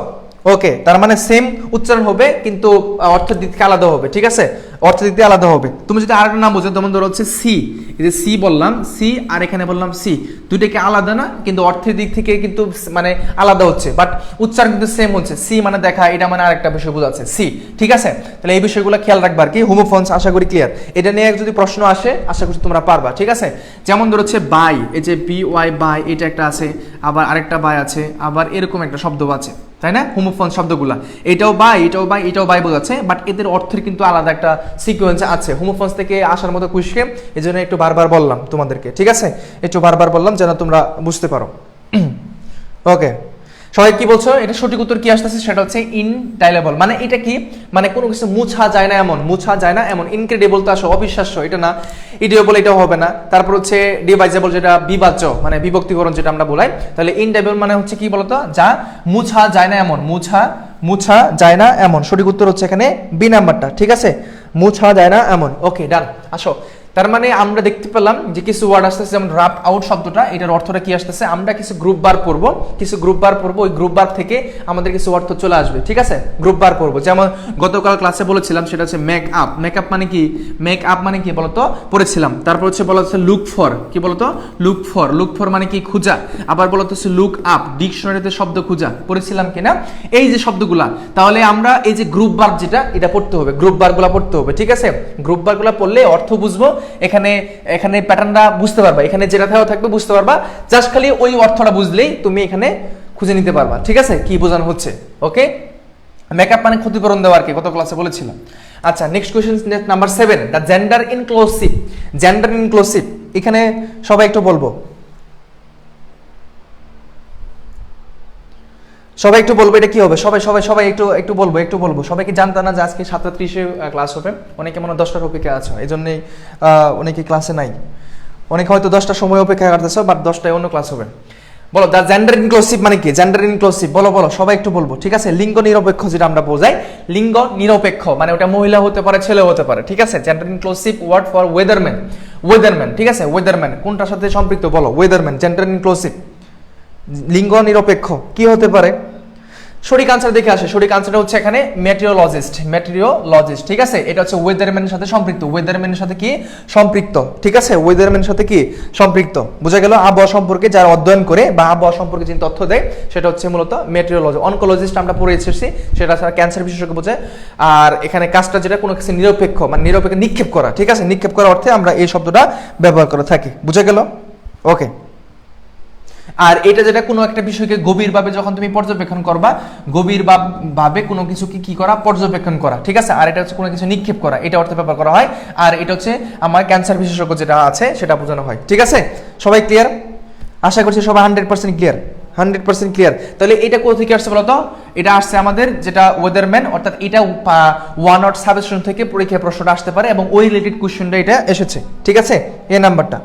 ওকে, তার মানে সেম উচ্চারণ হবে কিন্তু অর্থের দিক থেকে আলাদা হবে, ঠিক আছে, অর্থের দিক থেকে আলাদা হবে। তুমি যদি আরেকটা নাম বোঝো, যেমন ধরো হচ্ছে সি, এই যে সি বললাম, সি আর এখানে বললাম সি, দুইটাকে আলাদা না, কিন্তু অর্থের দিক থেকে কিন্তু মানে আলাদা হচ্ছে, বাট উচ্চারণ কিন্তু সেম হচ্ছে, সি মানে দেখা, এটা মানে আরেকটা বিষয় বোঝাচ্ছে সি, ঠিক আছে। তাহলে এই বিষয়গুলো খেয়াল রাখবা আর কি, হোমোফোনস আশা করি ক্লিয়ার। এটা নিয়ে যদি প্রশ্ন আসে আশা করি তোমরা পারবা, ঠিক আছে। যেমন ধরো হচ্ছে বাই, এই যে বি ওয়াই বাই, এটা একটা আছে, আবার আরেকটা বাই আছে, আবার এরকম একটা শব্দ আছে, তাই না, হোমোফোন শব্দগুলা, এটাও বাই এটাও বাই এটাও বাই বোঝাচ্ছে, বাট এদের অর্থের কিন্তু আলাদা একটা সিকোয়েন্স আছে, হোমোফোনস থেকে আসার মতো কুশকে, এই জন্য একটু বারবার বললাম তোমাদেরকে, ঠিক আছে, একটু বারবার বললাম যেন তোমরা বুঝতে পারো। ওকে, সবাই কি বলছো, এটা সঠিক উত্তর কি আসতেছে, সেটা হচ্ছে ইনডাইলেবল, মানে এটা কি, মানে কোনো কিছু মুছা যায় না এমন, মুছা যায় না এমন, ইনক্রেডিবল তো আসলে অবিশ্বাস্য, এটা না, ইডিয়েবল এটাও হবে না, তারপর হচ্ছে ডিভাইজেবল যেটা বিভাজ্য মানে বিভক্তিকরণ যেটা আমরা বলাই, তাহলে ইনডাইলেবল মানে হচ্ছে কি বলতো, যা মুছা যায় না এমন, মুছা যায় না এমন, সঠিক উত্তর হচ্ছে এখানে বি নাম্বারটা, ঠিক আছে, মুছা যায় না এমন। ওকে ডান, আসো। তার মানে আমরা দেখতে পেলাম যে কিছু ওয়ার্ড আসতেছে, যেমন রাপ আউট শব্দটা, এটার অর্থটা কি আসতেছে, আমরা কিছু গ্রুপ বার পড়বো, ওই গ্রুপ বার থেকে আমাদের কিছু অর্থ চলে আসবে, ঠিক আছে, গ্রুপ বার পড়বো। যেমন গতকাল ক্লাসে বলেছিলাম, সেটা হচ্ছে মেক আপ, মানে কি, মেক আপ মানে কি বলতো পড়েছিলাম। তারপর হচ্ছে বলা হচ্ছে লুক ফর, কি বলতো, লুক ফর মানে কি খুঁজা, আবার বলতো হচ্ছে লুক আপ, ডিকশনারিতে শব্দ খুঁজা, পড়েছিলাম কিনা এই যে শব্দগুলা। তাহলে আমরা এই যে গ্রুপ বার যেটা, এটা পড়তে হবে, গ্রুপ বারগুলা পড়তে হবে, ঠিক আছে, গ্রুপ বারগুলা পড়লে অর্থ বুঝবো, এখানে প্যাটার্নটা বুঝতে পারবা, এখানে যেটা থাকবে বুঝতে পারবা, জাস্ট খালি ওই অর্থটা বুঝলেই তুমি এখানে খুঁজে নিতে পারবা, ঠিক আছে, কি বোঝানো হচ্ছে। ওকে, মেকআপ মানে ক্ষতিপূরণ দেওয়া আর কি, গত ক্লাসে বলেছিলাম। আচ্ছা, next question number 7, the gender inclusive, এখানে সবাই একটু বলবো, সবাই একটু বলবো এটা কি হবে, সবাই একটু বলবো, সবাই কি জানতা না যে আজকে 7:30-এ ক্লাস হবে, অনেকে মনে হয় 10টার অপেক্ষা আছে, এই জন্যই অনেকে ক্লাসে নাই, অনেকে হয়তো 10টার সময় অপেক্ষা করতেছে, বাট 10টায় অন্য ক্লাস হবে। বলো দ্য জেন্ডার ইনক্লুসিভ মানে কি, জেন্ডার ইনক্লুসিভ বলো সবাই একটু বলবো, ঠিক আছে, লিঙ্গ নিরপেক্ষ যেটা আমরা বোঝাই, লিঙ্গ নিরপেক্ষ মানে ওটা মহিলা হতে পারে ছেলে হতে পারে, ঠিক আছে, gender inclusive word for weatherman, ঠিক আছে, ওয়েদারম্যান কোনটার সাথে সম্পৃক্ত বলো, ওয়েদারম্যান, জেন্ডার ইনক্লুসিভ, লিঙ্গ নিরপেক্ষ কি হতে পারে, সঠিক আনসার দেখে আসে, সঠিক আনসারটা হচ্ছে এখানে মেটেরিওলজিস্ট, ঠিক আছে, এটা হচ্ছে ওয়েদারম্যানের সাথে সম্পৃক্ত, ওয়েদারম্যানের সাথে কি সম্পৃক্ত, ঠিক আছে, ওয়েদারম্যানের সাথে কি সম্পৃক্ত, বোঝা গেল, আবহাওয়া সম্পর্কে যারা অধ্যয়ন করে বা আবহাওয়া সম্পর্কে যে তথ্য দেয় সেটা হচ্ছে মূলত মেটেরিওলজি। অনকোলজিস্ট আমরা পড়ে এসেছি, সেটা ছাড়া ক্যান্সার বিশেষজ্ঞ বোঝায়, আর এখানে কাজটা যেটা কোনো কিছু নিরপেক্ষ মানে নিরপেক্ষ নিক্ষেপ করা, ঠিক আছে, নিক্ষেপ করার অর্থে আমরা এই শব্দটা ব্যবহার করে থাকি, বুঝা গেল। ওকে, আর এটা যেটা কোনো একটা বিষয়কে গভীরভাবে যখন তুমি পর্যবেক্ষণ করবা, গভীরভাবে কোনো কিছুকে কি করা, পর্যবেক্ষণ করা, ঠিক আছে। আর এটা হচ্ছে কোনো কিছু নিক্ষেপ করা, এটা অর্থে ব্যবহার করা হয়। আর এটা হচ্ছে আমার ক্যান্সার বিশেষজ্ঞ যেটা আছে সেটা বোঝানো হয়, ঠিক আছে। সবাই ক্লিয়ার? আশা করছি সবাই 100% ক্লিয়ার, 100% ক্লিয়ার। তাহলে এটা কোথা থেকে আসছে বলতো? এটা আসছে আমাদের যেটা ওয়েদারম্যান, অর্থাৎ এটা ওয়ান ওয়ার্ড সাবস্টেশন থেকে পরীক্ষায় প্রশ্নটা আসতে পারে এবং ওই রিলেটেড কোশ্চেনটা এটা এসেছে, ঠিক আছে, এই নাম্বারটা।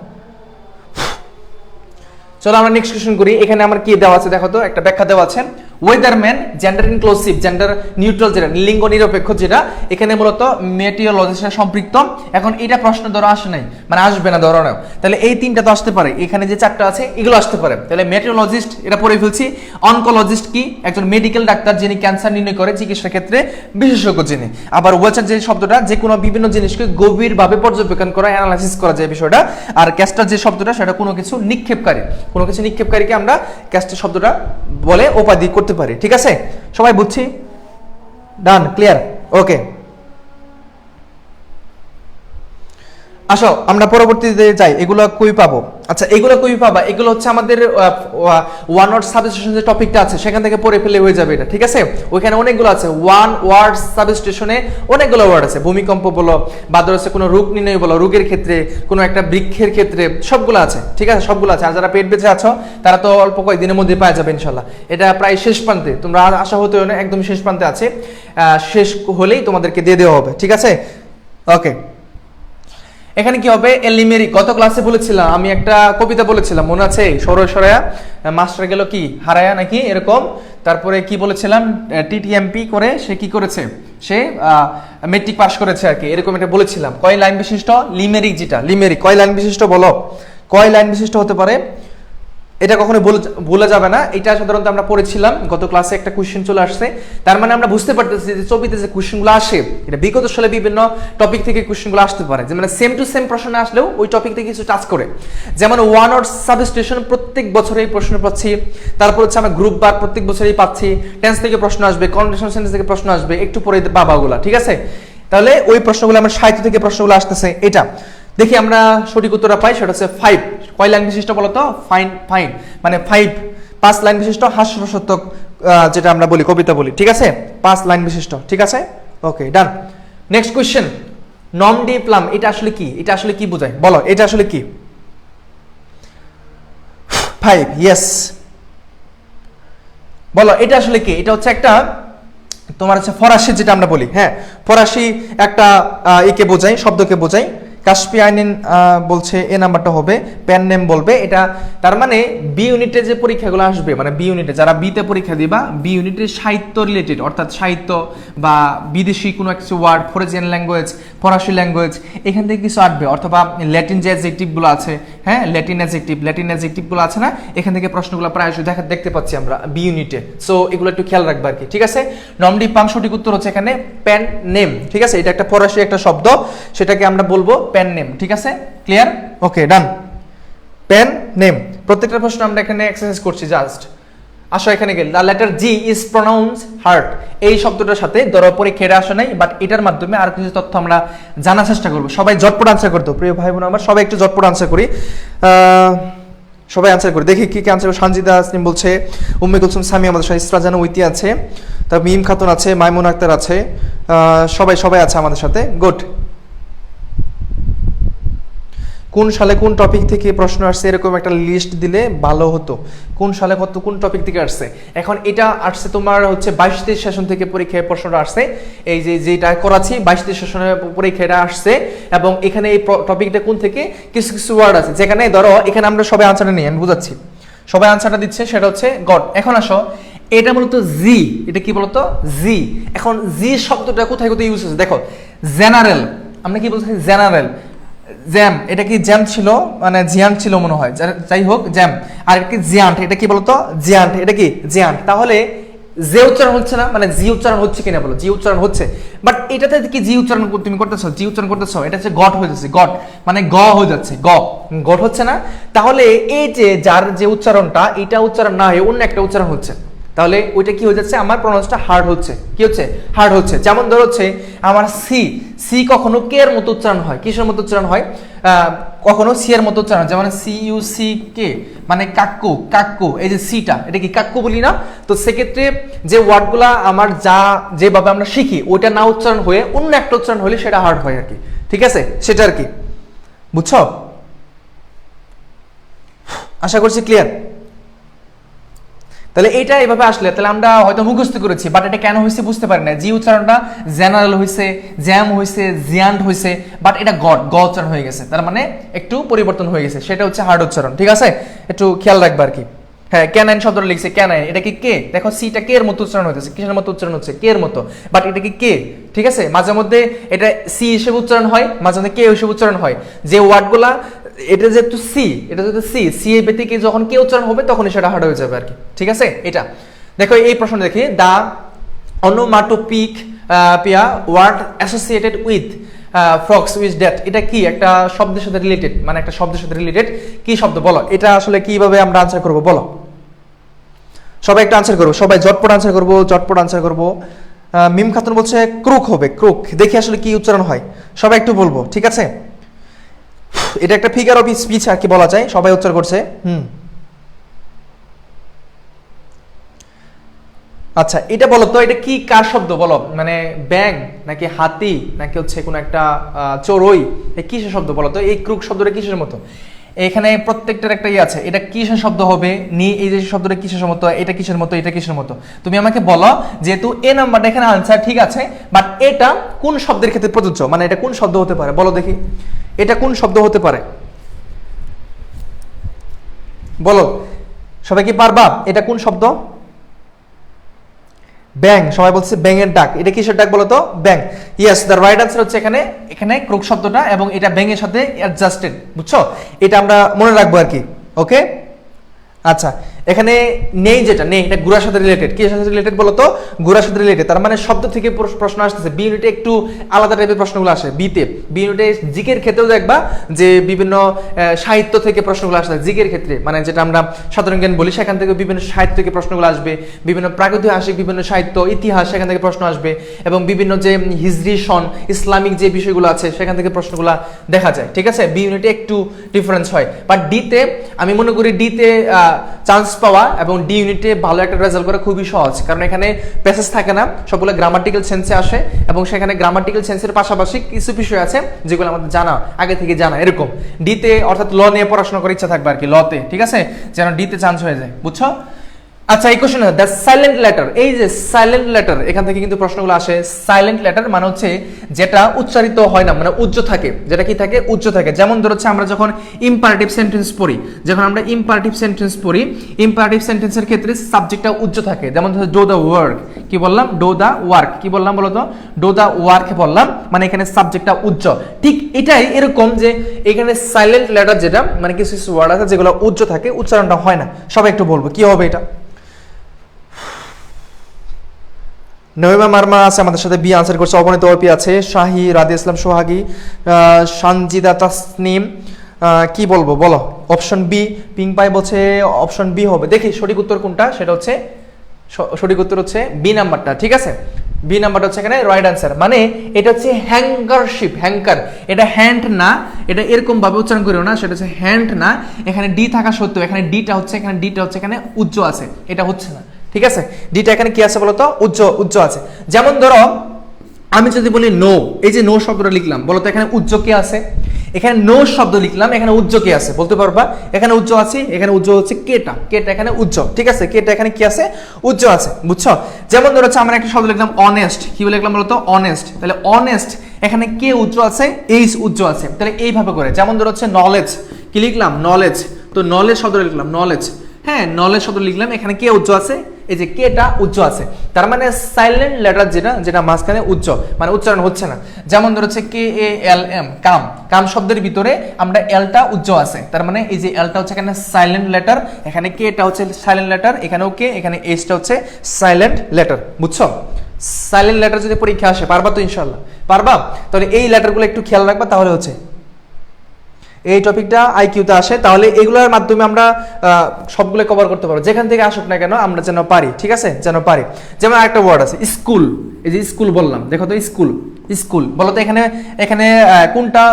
চলো আমরা নেক্সট কোশ্চেন করি। এখানে আমার কি দেওয়া আছে দেখো তো, একটা ব্যাখ্যা দেওয়া আছে। Weatherman gender inclusive, gender neutral, যেটা লিঙ্গ নিরপেক্ষ, যেটা এখানে মূলত মেটিওরোলজিস্টের সম্পৃক্ত। এখন এটা প্রশ্ন ধরো আসে নাই, মানে আসবে না ধরো না, তাহলে এই তিনটা তো আসতে পারে, এখানে যে চারটা আছে এগুলো আসতে পারে। তাহলে মেটিওরোলজিস্ট এটা পড়ে ফেলছি। অনকোলজিস্ট কি? একজন মেডিকেল ডাক্তার যিনি ক্যান্সার নির্ণয় করে, চিকিৎসার ক্ষেত্রে বিশেষজ্ঞ যিনি। আবার ওয়েচার যে শব্দটা, যে কোনো বিভিন্ন জিনিসকে গভীরভাবে পর্যবেক্ষণ করা, অ্যানালাইসিস করা যায় বিষয়টা। আর ক্যাস্টার যে শব্দটা, সেটা কোনো কিছু নিক্ষেপকারী, কোনো কিছু নিক্ষেপকারীকে আমরা ক্যাস্টার শব্দটা বলে উপাধি করতে পারি, ঠিক আছে। সবাই বুঝছি? ডান, ক্লিয়ার, ওকে। আসো আমরা পরবর্তীতে যাই। এগুলো কই পাবো? আচ্ছা, এগুলো কই পাবা? এগুলো হচ্ছে আমাদের ওয়ান ওয়ার্ড সাবস্টেশন যে টপিকটা আছে সেখান থেকে পড়ে ফেলে হয়ে যাবে এটা, ঠিক আছে। ওইখানে অনেকগুলো আছে, ওয়ান ওয়ার্ড সাবস্টেশনে অনেকগুলো ওয়ার্ড আছে। ভূমিকম্প বলো, বা ধরো কোনো রোগ নির্ণয় বলো, রোগের ক্ষেত্রে, কোনো একটা বৃক্ষের ক্ষেত্রে, সবগুলো আছে, ঠিক আছে, সবগুলো আছে। আর যারা পেট বেঁচে আছো তারা তো অল্প কয়েকদিনের মধ্যে পাওয়া যাবে ইনশাল্লাহ। এটা প্রায় শেষ প্রান্তে, তোমরা আশা হতে হয় না, একদম শেষ প্রান্তে আছে। শেষ হলেই তোমাদেরকে দিয়ে দেওয়া হবে, ঠিক আছে, ওকে। এখানে কি হবে? লিমেরিক। গত ক্লাসে বলেছিলাম আমি, একটা কবিতা বলেছিলাম, মনে আছে? সরয় সরায়া মাস্টার গেল কি হারায়া, নাকি এরকম। তারপরে কি বলেছিলাম? টিটিএমপি করে সে কি করেছে, সে মেট্রিক পাস করেছে আর কি, এরকম একটা বলেছিলাম। কয় লাইন বিশিষ্ট লিমেরিক? যেটা লিমেরিক কয় লাইন বিশিষ্ট বলো, কয় লাইন বিশিষ্ট হতে পারে? এটা কখনো ভুলে যাবে না। এটা সাধারণত আমরা পড়েছিলাম, গত ক্লাসে একটা কোশ্চেন চলে আসছে। তার মানে আমরা বুঝতে পারতেছি যে ছবিতে যে কোশ্চেনগুলো আসে, এটা বিগত সালে বিভিন্ন টপিক থেকে কোশ্চেনগুলো আসতে পারে, যে মানে সেম টু সেম প্রশ্ন আসলেও ওই টপিক থেকে কিছু টাচ করে। যেমন ওয়ান ওয়ার্ড সাবস্টেশন প্রত্যেক বছরেই প্রশ্ন পাচ্ছি। তারপর হচ্ছে আমরা গ্রুপ বার প্রত্যেক বছরেই পাচ্ছি। টেন্স থেকে প্রশ্ন আসবে, কন্ডিশনাল সেন্টেন্স থেকে প্রশ্ন আসবে, একটু পরে বাবাগুলা, ঠিক আছে। তাহলে ওই প্রশ্নগুলো আমরা সাহিত্য থেকে প্রশ্নগুলো আসতেছে। এটা দেখি আমরা সঠিক উত্তরটা পাই, সেটা হচ্ছে 5। কয় লাইন বিশিষ্ট বলতো? ফাইন মানে 5 লাইন বিশিষ্ট হাস্যরসাত্মক, যেটা আমরা বলি কবিতা বলি, ঠিক আছে, 5 লাইন বিশিষ্ট, ঠিক আছে, ওকে, ডান। নেক্সট কোশ্চেন, নম ডি প্লাম, এটা আসলে কি? এটা আসলে কি বোঝায় বলো? এটা আসলে কি? 5, ইয়েস, বলো এটা আসলে কি? এটা হচ্ছে একটা তোমার হচ্ছে ফরাসি, যেটা আমরা বলি, হ্যাঁ, ফরাসি একটা একে বোঝাই, শব্দকে বোঝাই। কাশপিয়ানিন বলছে এ নাম্বারটা হবে, পেন নেম বলবে। এটা তার মানে বি ইউনিটে যে পরীক্ষাগুলো আসবে, মানে বি ইউনিটে যারা বিতে পরীক্ষা দিবা, বি ইউনিটে সাহিত্য রিলেটেড, অর্থাৎ সাহিত্য বা বিদেশি কোনো কিছু ওয়ার্ড, ফরেজিয়ান ল্যাঙ্গুয়েজ, ফরাসি ল্যাঙ্গুয়েজ, এখান থেকে কিছু আসবে। অথবা ল্যাটিন যে অ্যাডজেক্টিভগুলো আছে, হ্যাঁ, ল্যাটিন অ্যাডজেক্টিভগুলো আছে না, এখান থেকে প্রশ্নগুলো প্রায় দেখতে পাচ্ছি আমরা বি ইউনিটে। সো এগুলো একটু খেয়াল রাখবে আর কি, ঠিক আছে। নম ডি প্লাম সঠিক উত্তর হচ্ছে এখানে পেন নেম, ঠিক আছে। এটা একটা ফরাসি একটা শব্দ, সেটাকে আমরা বলবো পেন নেম, ঠিক আছে, ক্লিয়ার, ওকে, ডান। পেন নেম, প্রত্যেকটা প্রশ্ন আমরা এখানে এক্সারসাইজ করছি জাস্ট। আসো এখানে গেল, the letter G is pronounce heart, এই শব্দটার সাথে ধরো পরীক্ষায় আসে নাই, বাট এটার মাধ্যমে আর কিছু তথ্য আমরা জানার চেষ্টা করবো। সবাই ঝটপট আনসার করতো, প্রিয় ভাই বোন আমার, সবাই একটু ঝটপট আনসার করি, সবাই আনসার করি, দেখি কি কি আনসার। সানজিদা আসলিম বলছে, উম্মে কুলসুম সামি আমাদের সাথে, ইসরা জানা ঐতি আছে, তারপর মিম খাতুন আছে, মাইমুন আক্তার আছে, সবাই আছে আমাদের সাথে, গুড। কোন সালে কোন টপিক থেকে প্রশ্ন আসছে এরকম একটা লিস্ট দিলে ভালো হতো। কোন সালে কোন টপিক থেকে আসছে? এখন এটা আসছে তোমার হচ্ছে 22-23 সেশন থেকে পরীক্ষায় প্রশ্নটা আসছে। এই যেটা করাচ্ছি 22-23 সেশনের পরীক্ষাটা আসছে, এবং এখানে এই টপিকটা কোন থেকে কিছু কিছু ওয়ার্ড আছে, যেখানে ধরো এখানে আমরা সবাই আনসারটা নিই, আমি বুঝাচ্ছি, সবাই আনসারটা দিচ্ছে, সেটা হচ্ছে গড। এখন আসো, এটা মূলত জি, এটা কি বলতো? জি। এখন জি শব্দটা কোথায় কোথায় ইউজ হচ্ছে দেখো। জেনারেল, আমরা কি বলছি? জেনারেল। জ্যাম, এটা কি জ্যাম ছিল, মানে জিয়ান্ট ছিল মনে হয়, যাই হোক জ্যাম। আর কি জিয়ান্ট, এটা কি বলতো? জিয়ান্ট, এটা কি জিয়ান্ট। তাহলে যে উচ্চারণ হচ্ছে না, মানে জি উচ্চারণ হচ্ছে কিনা বলো? জি উচ্চারণ হচ্ছে, বাট এটাতে কি জি উচ্চারণ তুমি করতেছো? জি উচ্চারণ করতেছো, এটা হচ্ছে গট হয়ে যাচ্ছে, গট মানে গ হয়ে যাচ্ছে, গট হচ্ছে না। তাহলে এই যে যার যে উচ্চারণটা, এটা উচ্চারণ না হয়ে অন্য একটা উচ্চারণ হচ্ছে, তাহলে ওইটা কি হয়ে যাচ্ছে, আমার প্রনাউন্সটা হার্ড হচ্ছে, কি হচ্ছে, হার্ড হচ্ছে। যেমন ধরো হচ্ছে আমার সি, সি কখনো কে এর মতো উচ্চারণ হয়, কিসের মতো উচ্চারণ হয়, কখনো সি এর মতো উচ্চারণ, যেমন সি ইউ সি কে মানে কাক্কু, কাক্কু, এই যে সিটা এটা কি কাক্কু বলি না? তো সেক্ষেত্রে যে ওয়ার্ডগুলা আমার যা যেভাবে আমরা শিখি ওইটা না উচ্চারণ হয়ে অন্য একটা উচ্চারণ হলে সেটা হার্ড হয় আর কি, ঠিক আছে, সেটা আর কি, বুঝছো? আশা করছি ক্লিয়ার। তাহলে এটা এভাবে আসলে তাহলে আমরা হয়তো মুখস্থ করেছি, বাট এটা কেন হয়েছে বুঝতে পারি না। জি উচ্চারণটা জেনারেল হয়েছে, জ্যাম হয়েছে, জিয়ান্ট হয়েছে, বাট এটা গড গ উচ্চারণ হয়ে গেছে, তার মানে একটু পরিবর্তন হয়ে গেছে, সেটা হচ্ছে হার্ড উচ্চারণ, ঠিক আছে, একটু খেয়াল রাখবে আর কি। হ্যাঁ, ক্যানাইন শব্দটা লিখছে ক্যানাইন, এটা কি কে, দেখো সিটা কে এর মতো উচ্চারণ হচ্ছে, কিসের মতো উচ্চারণ হচ্ছে, কে এর মতো, বাট এটা কি কে, ঠিক আছে, মাঝে মধ্যে এটা সি হিসেবে উচ্চারণ হয়, মাঝে মধ্যে কে হিসেবে উচ্চারণ হয়, যে ওয়ার্ডগুলা এটা যেহেতু সি, এটা যেহেতু সি, সি এর ব্যতিকে যখন কে উচ্চারণ হবে তখনই সেটা হার্ড হয়ে যাবে আর কি, ঠিক আছে। এটা দেখো এই প্রশ্ন দেখি, the onomatopoeia word associated with frogs with death, এটা কি একটা শব্দের সাথে রিলেটেড, মানে একটা শব্দের সাথে রিলেটেড কি শব্দ বলো, এটা আসলে কিভাবে আমরা আনসার করব বলো, সবাই একটা আনসার করবো, সবাই জটপট আনসার করবো, জটপট আনসার করবো। মিম খাতুন বলছে ক্রুক হবে, ক্রুক, দেখি আসলে কি উচ্চারণ হয়, সবাই একটু বলবো, ঠিক আছে। এটা একটা ফিগার অফ স্পিচ আর কি বলা যায়, সবাই উচ্চারণ করছে। আচ্ছা এটা বলো তো, এটা কি কার শব্দ বলো, মানে ব্যাং নাকি হাতি নাকি হচ্ছে কোনো একটা চড়ুই, কিসের শব্দ বলো তো, এই ক্রুক শব্দটা কিসের মতো, এখানে প্রত্যেকটার একটা ইয়ে আছে, এটা কিসের শব্দ হবে, এই যে শব্দটা কিসের মতো, এটা কিসের মতো, এটা কিসের মতো, তুমি আমাকে বলো, যেহেতু এ নাম্বারটা এখানে আনসার ঠিক আছে, বাট এটা কোন শব্দের ক্ষেত্রে প্রযোজ্য, মানে এটা কোন শব্দ হতে পারে বলো দেখি, এটা কোন শব্দ হতে পারে বলো, সবাই কি পারবা, এটা কোন শব্দ? ব্যাং, সবাই বলছে ব্যাঙের ডাক, এটা কিসের ডাক বলো তো, ব্যাং, ইয়েস, দ্য রাইট আনসার হচ্ছে এখানে, এখানে ক্রুক শব্দটা এবং এটা ব্যাঙের সাথে অ্যাডজাস্টেড, বুঝছো, এটা আমরা মনে রাখবো আর কি, ওকে। আচ্ছা এখানে নেই, যেটা নেই এটা গুড়ার সাথে রিলেটেড, কি সাথে রিলেটেড বলো তো, গুড়ার সাথে রিলেটেড, তার মানে শব্দ থেকে প্রশ্ন আসতেছে। বি ইউনিটে একটু আলাদা টাইপের প্রশ্নগুলো আসে, বিতে বি ইউনিটে জিকের ক্ষেত্রেও দেখবা যে বিভিন্ন সাহিত্য থেকে প্রশ্নগুলো আসে, জিকের ক্ষেত্রে মানে যেটা আমরা সাধারণ জ্ঞান বলি, সেখান থেকে বিভিন্ন সাহিত্য থেকে প্রশ্নগুলো আসবে, বিভিন্ন প্রাগৈতিহাসিক বিভিন্ন সাহিত্য ইতিহাস সেখান থেকে প্রশ্ন আসবে, এবং বিভিন্ন যে হিজরি সন ইসলামিক যে বিষয়গুলো আছে সেখান থেকে প্রশ্নগুলো দেখা যায়, ঠিক আছে। বি ইউনিটে একটু ডিফারেন্স হয়, বাট ডিতে আমি মনে করি ডিতে চান্স পাওয়া এবং ডি ইউনিটে ভালো একটা রেজাল্ট করা খুবই সহজ, কারণ এখানে প্যাসেজ থাকে না, সবগুলো গ্রামাটিক্যাল সেন্সে আসে, এবং সেখানে গ্রামাটিক্যাল সেন্সের পাশাপাশি কিছু বিষয় আছে যেগুলো আমাদের জানা, আগে থেকে জানা, এরকম। ডিতে অর্থাৎ ল নিয়ে পড়াশোনা করার ইচ্ছা থাকবে আর কি, লতে, ঠিক আছে, যেন ডিতে চান্স হয়ে যায়, বুঝছো। আচ্ছা এই কোশ্চেন, দ্য সাইলেন্ট লেটার, এই যে সাইলেন্ট লেটার, এখান থেকে কিন্তু প্রশ্নগুলো আসে। সাইলেন্ট লেটার মানে হচ্ছে যেটা উচ্চারিত হয় না, মানে উজ্জ থাকে, যেটা কি থাকে, উজ্জ থাকে। যেমন ধরো হচ্ছে আমরা যখন ইম্পারেটিভ সেন্টেন্স পড়ি, যখন আমরা ইম্পারেটিভ সেন্টেন্স পড়ি, ইম্পারেটিভ সেন্টেন্সের ক্ষেত্রে সাবজেক্টটা উজ্জ থাকে। যেমন ধরো ডো দ্য ওয়ার্ক, কি বললাম, ডো দ্য ওয়ার্ক, কি বললাম বলো তো, ডো দ্য ওয়ার্ক বললাম, মানে এখানে সাবজেক্টটা উজ্জ। ঠিক এটাই এরকম যে এখানে সাইলেন্ট লেটার যেটা, মানে কিছু কিছু ওয়ার্ড আছে যেগুলো উজ্জ থাকে, উচ্চারণটা হয় না। সবাই একটু বলবো কি হবে এটা। নহিমা মার্মা আছে আমাদের সাথে, বি আনসার করছে, অবনীত অর্পি আছে, শাহি, রাধে ইসলাম সোহাগী, সানজিদা তাসনিম, কি বলবো বলো, অপশন বি, পিঙ্ক পাই বলছে অপশন বি হবে। দেখি সঠিক উত্তর কোনটা, সেটা হচ্ছে সঠিক উত্তর হচ্ছে বি নাম্বারটা, ঠিক আছে, বি নাম্বারটা হচ্ছে এখানে রাইট আনসার। মানে এটা হচ্ছে হ্যাঙ্কারশিপ, হ্যাঙ্কার, এটা হ্যান্ড না, এটা এরকম ভাবে উচ্চারণ করিও না, সেটা হচ্ছে হ্যান্ড না, এখানে ডি থাকা সত্ত্বেও এখানে ডিটা হচ্ছে, এখানে ডিটা হচ্ছে এখানে উজ্জ আছে, এটা হচ্ছে না, ঠিক আছে। ডিটা এখানে কি আছে বলতো, উজ্জ আছে। যেমন ধরো আমি যদি বলি নো, এই যে নো শব্দটা লিখলাম, বলতো এখানে উজ্জ কে আছে, এখানে নো শব্দ লিখলাম, এখানে উজ্জ কে আছে বলতে পারবা, এখানে উজ্জ আছে, এখানে উজ্জ হচ্ছে কেটা, কেটা এখানে উজ্জ, ঠিক আছে, কেটা এখানে কি আছে, উজ্জ আছে, বুঝছো। যেমন ধরো হচ্ছে আমরা একটা শব্দ লিখলাম অনেস্ট, কি লিখলাম বলতো, অনেস্ট, তাহলে অনেস্ট এখানে কে উজ্জ আছে, এইচ উজ্জ আছে, তাহলে এইভাবে করে। যেমন ধরো হচ্ছে নলেজ, কি লিখলাম, নলেজ, তো নলেজ শব্দ লিখলাম, নলেজ, হ্যাঁ নলেজ শব্দ লিখলাম, এখানে কে উজ্জ আছে, এই যে কেটা উজ্জ আছে, তার মানে সাইলেন্ট লেটার যেটা, যেটা মাঝখানে উজ্জ, মানে উচ্চারণ হচ্ছে না। যেমন ধরো হচ্ছে কে এ এল এম, কাম, কাম শব্দের ভিতরে আমরা এলটা উজ্জ আছে, তার মানে এই যে এলটা হচ্ছে এখানে সাইলেন্ট লেটার, এখানে কেটা হচ্ছে সাইলেন্ট লেটার, এখানেও কে, এখানে এইচটা হচ্ছে সাইলেন্ট লেটার, বুঝছো। সাইলেন্ট লেটার যদি পরীক্ষা আসে পারবা তো ইনশাআল্লাহ পারবা, তাহলে এই লেটারগুলো একটু খেয়াল রাখবা, তাহলে হচ্ছে এই টপিকটা আইকিউতে আসে, তাহলে এগুলোর মাধ্যমে আমরা সবগুলো কভার করতে পারবো, যেখান থেকে আসুক না কেন আমরা যেন পারি, ঠিক আছে, যেন পারি। যেমন আরেকটা ওয়ার্ড আছে স্কুল, এই যে স্কুল বললাম, দেখো তো স্কুল, স্কুল বলো তো এখানে এখানে কোনটা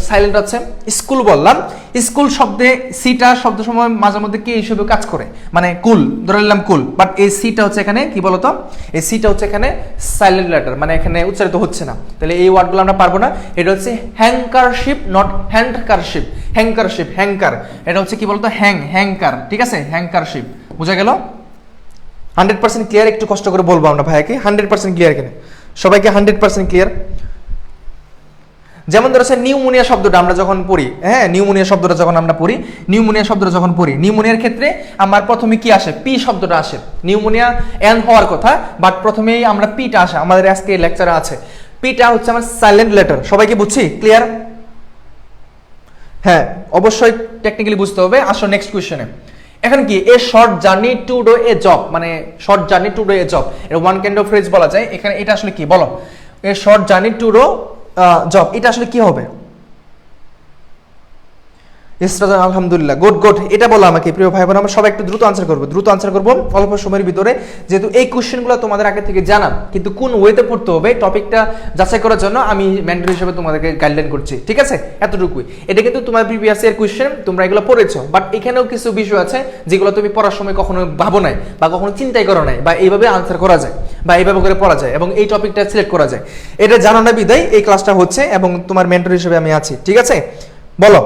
সাইলেন্ট আছে? স্কুল বললাম, স্কুল শব্দে সিটা শব্দ সময় মাঝে মধ্যে কি হিসেবে কাজ করে, মানে কুল ধরে নিলাম কুল, বাট এই সিটা হচ্ছে এখানে কি বলতো, এই সিটা হচ্ছে এখানে সাইলেন্ট লেটার, মানে এখানে উচ্চারিত হচ্ছে না, তাহলে এই ওয়ার্ডগুলো আমরা পারবো না। এটা হচ্ছে হ্যাঙ্কারশিপ, নট হ্যান্ডকারশিপ, হ্যাঙ্কারশিপ, হ্যাঙ্কার, এটা হচ্ছে কি বলতো হ্যাঙ্কার, ঠিক আছে, হ্যাঙ্কারশিপ, বুঝা গেল? 100% ক্লিয়ার? একটু কষ্ট করে বলবো আমরা ভাইয়াকে 100% ক্লিয়ার কিনা, সবাইকে 100% ক্লিয়ার? যেমন ধরো নিউমোনিয়া শব্দটা আমরা যখন পড়ি, হ্যাঁ, নিউমোনিয়া শব্দটা যখন আমরা পড়ি, নিউমোনিয়া শব্দটা যখন পড়ি, নিউমোনিয়ার ক্ষেত্রে আমার প্রথমে কি আসে? পি শব্দটা আসে। নিউমোনিয়া এন হওয়ার কথা, বাট প্রথমেই আমরা পিটা আসে, আমাদের আজকে লেকচারে আছে। পিটা হচ্ছে আমার সাইলেন্ট লেটার, সবাইকে বুঝছি? ক্লিয়ার? হ্যাঁ, অবশ্যই টেকনিক্যালি বুঝতে হবে। আসো নেক্সট কোয়েশ্চেনে। এখন কি a short journey to do a job, মানে short journey to do a job, এটা ওয়ান কাইন্ড অফ ফ্রেজ বলা যায়। এখানে এটা আসলে কি বলো? A short journey to do job, এটা আসলে কি হবে? ইসরাজান আলহামদুলিল্লাহ, গুড গুড, এটা বলো আমাকে প্রিয় ভাই বোন। আমরা সবাই একটু দ্রুত আনসার করবো অল্প সময়ের ভিতরে, যেহেতু এই কোশ্চেনগুলো তোমাদের আগে থেকে জানা, কিন্তু কোন ওয়েতে পড়তে হবে টপিকটা যাচাই করার জন্য আমি মেন্টর হিসেবে তোমাদেরকে গাইডলাইন করছি, ঠিক আছে, এতটুকুই। এটা কিন্তু তোমার প্রিভিয়াস ইয়ার কোশ্চেন, তোমরা এগুলো পড়েছো, বাট এখানেও কিছু বিষয় আছে যেগুলো তুমি পড়ার সময় কখনো ভাবো নাই বা কখনো চিন্তাই করো নাই, বা এইভাবে আনসার করা যায় বা এইভাবে করে পড়া যায় এবং এই টপিকটা সিলেক্ট করা যায়, এটা জানো না বিদায় এই ক্লাসটা হচ্ছে এবং তোমার মেন্টর হিসেবে আমি আছি, ঠিক আছে? বলো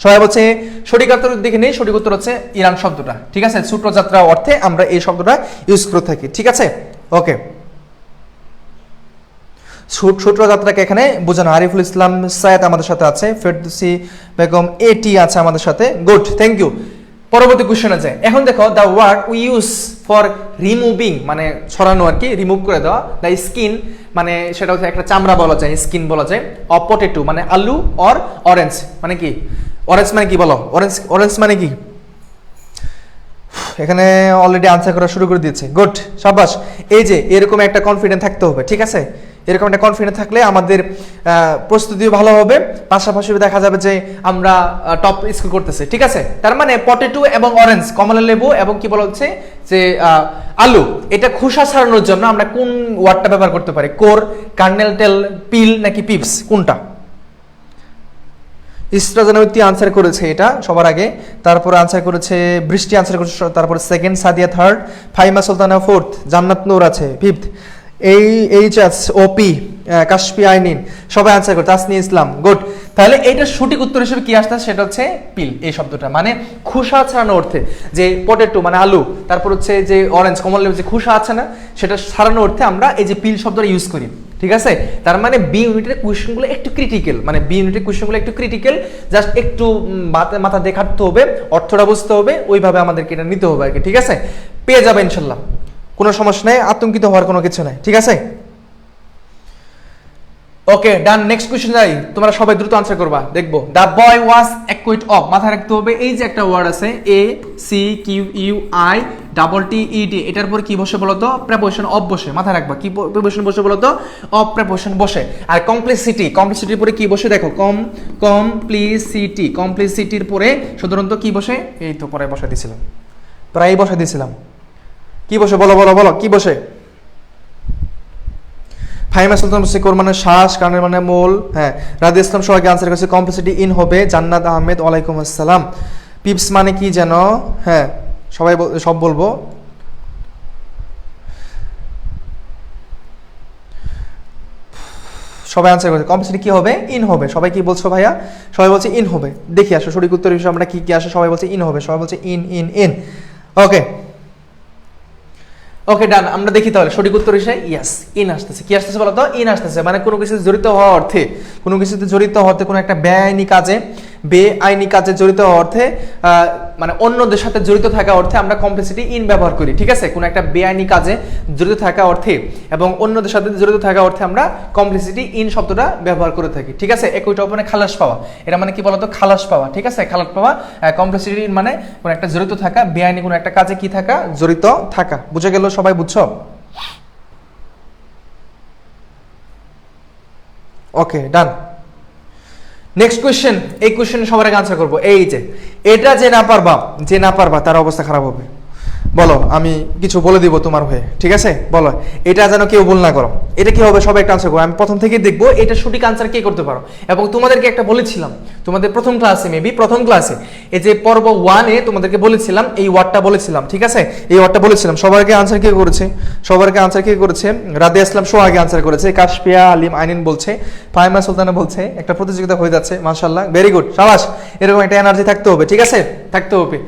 সবাই বলছে সঠিক উত্তর দিকে নেই, সঠিক উত্তর হচ্ছে ইরান শব্দটা, ঠিক আছে, ছোট যাত্রা অর্থে আমরা এই শব্দটা ইউজ করে থাকি, ঠিক আছে, ওকে। ছোট যাত্রাকে এখানে বোঝানো। আরিফুল ইসলাম সায়েদ আমাদের সাথে আছে, ফেরদৌসি বেগম এটি আছে আমাদের সাথে, গুড, থ্যাংক ইউ। পরবর্তী কোশ্চেনে যায়। এখন দেখো, the word we use for removing, মানে ছড়ানো আর কি, রিমুভ করে দেওয়া, দ্য স্কিন, মানে সেটা হচ্ছে একটা চামড়া বলা যায়, স্কিন বলা যায়, অফ পটেটো মানে আলু, অর অরেঞ্জ মানে কি? অরেঞ্জ মানে কি বলো? অরেঞ্জ মানে কি? এখানে অলরেডি আনসার করা শুরু করে দিয়েছে, গুড, সাবাস। এই যে এরকম একটা কনফিডেন্ট থাকতে হবে, ঠিক আছে, এরকম একটা কনফিডেন্ট থাকলে আমাদের প্রস্তুতিও ভালো হবে, পাশাপাশি দেখা যাবে যে আমরা টপ স্কোর করতেছি, ঠিক আছে। তার মানে পটেটো এবং অরেঞ্জ, কমলা লেবু এবং কি বলা হচ্ছে যে আলু, এটা খোসা ছাড়ানোর জন্য আমরা কোন ওয়ার্ডটা ব্যবহার করতে পারি? কোর, কার্নেল, টেল, পিল নাকি পিপস, কোনটা? ইসরাজানবতী আনসার করেছে এটা সবার আগে, তারপরে আনসার করেছে বৃষ্টি, আনসার করেছে তারপরে second, Sadia third, Faima Sultana fourth, জান্নাত নূর আছে ফিফথ, এইচএস ওপি, কাশফি আইনিন, সবাই আনসার করতে, তাসনি ইসলাম, গুড। তাহলে এইটা সঠিক উত্তর হিসেবে কি আসছে? সেটা হচ্ছে পিল, এই শব্দটা মানে খোসা ছাড়ানো অর্থে, যে পটেটো মানে আলু, তারপর হচ্ছে যে অরেঞ্জ কমলা লেবু যে খোসা আছে না, সেটা ছাড়ানো অর্থে আমরা এই যে পিল শব্দটা ইউজ করি, ঠিক আছে। তার মানে বি ইউনিটের কোয়েশ্চেনগুলো একটু ক্রিটিক্যাল, মানে বি ইউনিটের কোয়েশ্চেনগুলো একটু ক্রিটিক্যাল, জাস্ট একটু মাথা দেখাতে হবে, অর্থটা বুঝতে হবে, ওইভাবে আমাদেরকে এটা নিতে হবে আর কি, ঠিক আছে। পেয়ে যাবে ইনশাল্লাহ, কোনো সমস্যা নেই, আতঙ্কিত হওয়ার কোনো কিছু নাই, ঠিক আছে। ওকে ডান, নেক্সট কোশ্চেন যাই, তোমরা সবাই দ্রুত আনসার করবা, দেখবো। The boy was acquit of, মাথায় রাখতে হবে এই যে একটা ওয়ার্ড আছে a c q u i double t e d, এটার পর কি বসে বলতো? প্রেপোজিশন অফ বসে, মাথায় রাখবা কি প্রেপোজিশন বসে বলতো? অফ প্রেপোজিশন বসে। আর কমপ্লিসিটি, কমপ্লিসিটির পরে কি বসে? দেখো কমপ্লিসিটি, কমপ্লিসিটির পরে সাধারণত কি বসে? এই তো পরে বসে দিয়েছিলাম, প্রায় বসে দিয়েছিলাম, কি বসে বলো বলো বলো, কি বসে? ফাহিমা সুলতান বলছে কোর মানে শ্বাস, কানের মানে মূল, হ্যাঁ। রাদি ইসলাম সবাইকে আনসার করেছে কমপ্লিসিটি ইন হবে। জান্নাত আহমেদ ওয়ালাইকুম আসসালাম। পিপস মানে কি যেন? হ্যাঁ সবাই সব বলবো। সবাই আনসার করেছে কমপ্লিসিটি কি হবে? ইন হবে। সবাই কি বলছো ভাইয়া? সবাই বলছে ইন হবে। দেখি আসো সঠিক উত্তর হিসেবে আমরা কি কি আসে। সবাই বলছে ইন হবে, সবাই বলছে ইন ইন ইন। ওকে ওকে ডান, আমরা দেখি তাহলে সঠিক উত্তর হিসেবে ইয়েস ইন আসতেছে। কি আসতেছে বলো তো? ইন আসতেছে, মানে কোনো কিছুতে জড়িত হওয়া অর্থে, কোনো কিছুতে জড়িত হওয়াতে, কোনো একটা বেআইনি কাজে জড়িত হওয়া অর্থে, মানে অন্যদের সাথে জড়িত থাকা অর্থে আমরা কমপ্লিসিটি ইন ব্যবহার করি, ঠিক আছে। কোনো একটা বেআইনি কাজে জড়িত থাকা অর্থে এবং অন্যদের সাথে জড়িত থাকা অর্থে আমরা কমপ্লিসিটি ইন শব্দটা ব্যবহার করে থাকি, ঠিক আছে। একইটা মানে খালাস পাওয়া, এটা মানে কি বলতো? খালাস পাওয়া, ঠিক আছে। খালাস পাওয়া, কমপ্লিসিটি ইন মানে কোনো একটা জড়িত থাকা, বেআইনি কোনো একটা কাজে কি থাকা? জড়িত থাকা। বুঝে গেল? সবাই বুঝছো? ওকে ডান। নেক্সট কোয়েশ্চেন, এই কোয়েশ্চেন সবার আগে আনসার করবো। এই যে এটা যে না পারবা তার অবস্থা খারাপ হবে। বলো, আমি কিছু বলে দিব তোমার হয়ে, ঠিক আছে? বলো, এটা যেন কেউ ভুল না করো। এটা কি হবে, সবাই একটা আনসার করো। আমি প্রথম থেকেই দেখবো এটা সঠিক আনসার কে করতে পারো। এবং তোমাদেরকে একটা বলেছিলাম, তোমাদের প্রথম ক্লাসে, মেবি প্রথম ক্লাসে, এই যে পর্ব 1-এ তোমাদেরকে বলেছিলাম, এই ওয়ার্ডটা বলেছিলাম, ঠিক আছে? এই ওয়ার্ডটা বলেছিলাম। সবাইকে আনসার কে করেছে? সবাইকে আনসার কে করেছে? রাদিয়া ইসলাম সোহাগে আনসার করেছে, কাশফিয়া আলিম আইনিন বলছে, ফাহিমা সুলতানা বলছে। একটা প্রতিযোগিতা হয়ে যাচ্ছে, মাশাআল্লাহ, ভেরি গুড, শাবাশ। এরকম একটা এনার্জি থাকতে হবে, ঠিক আছে? থাকতে হবে।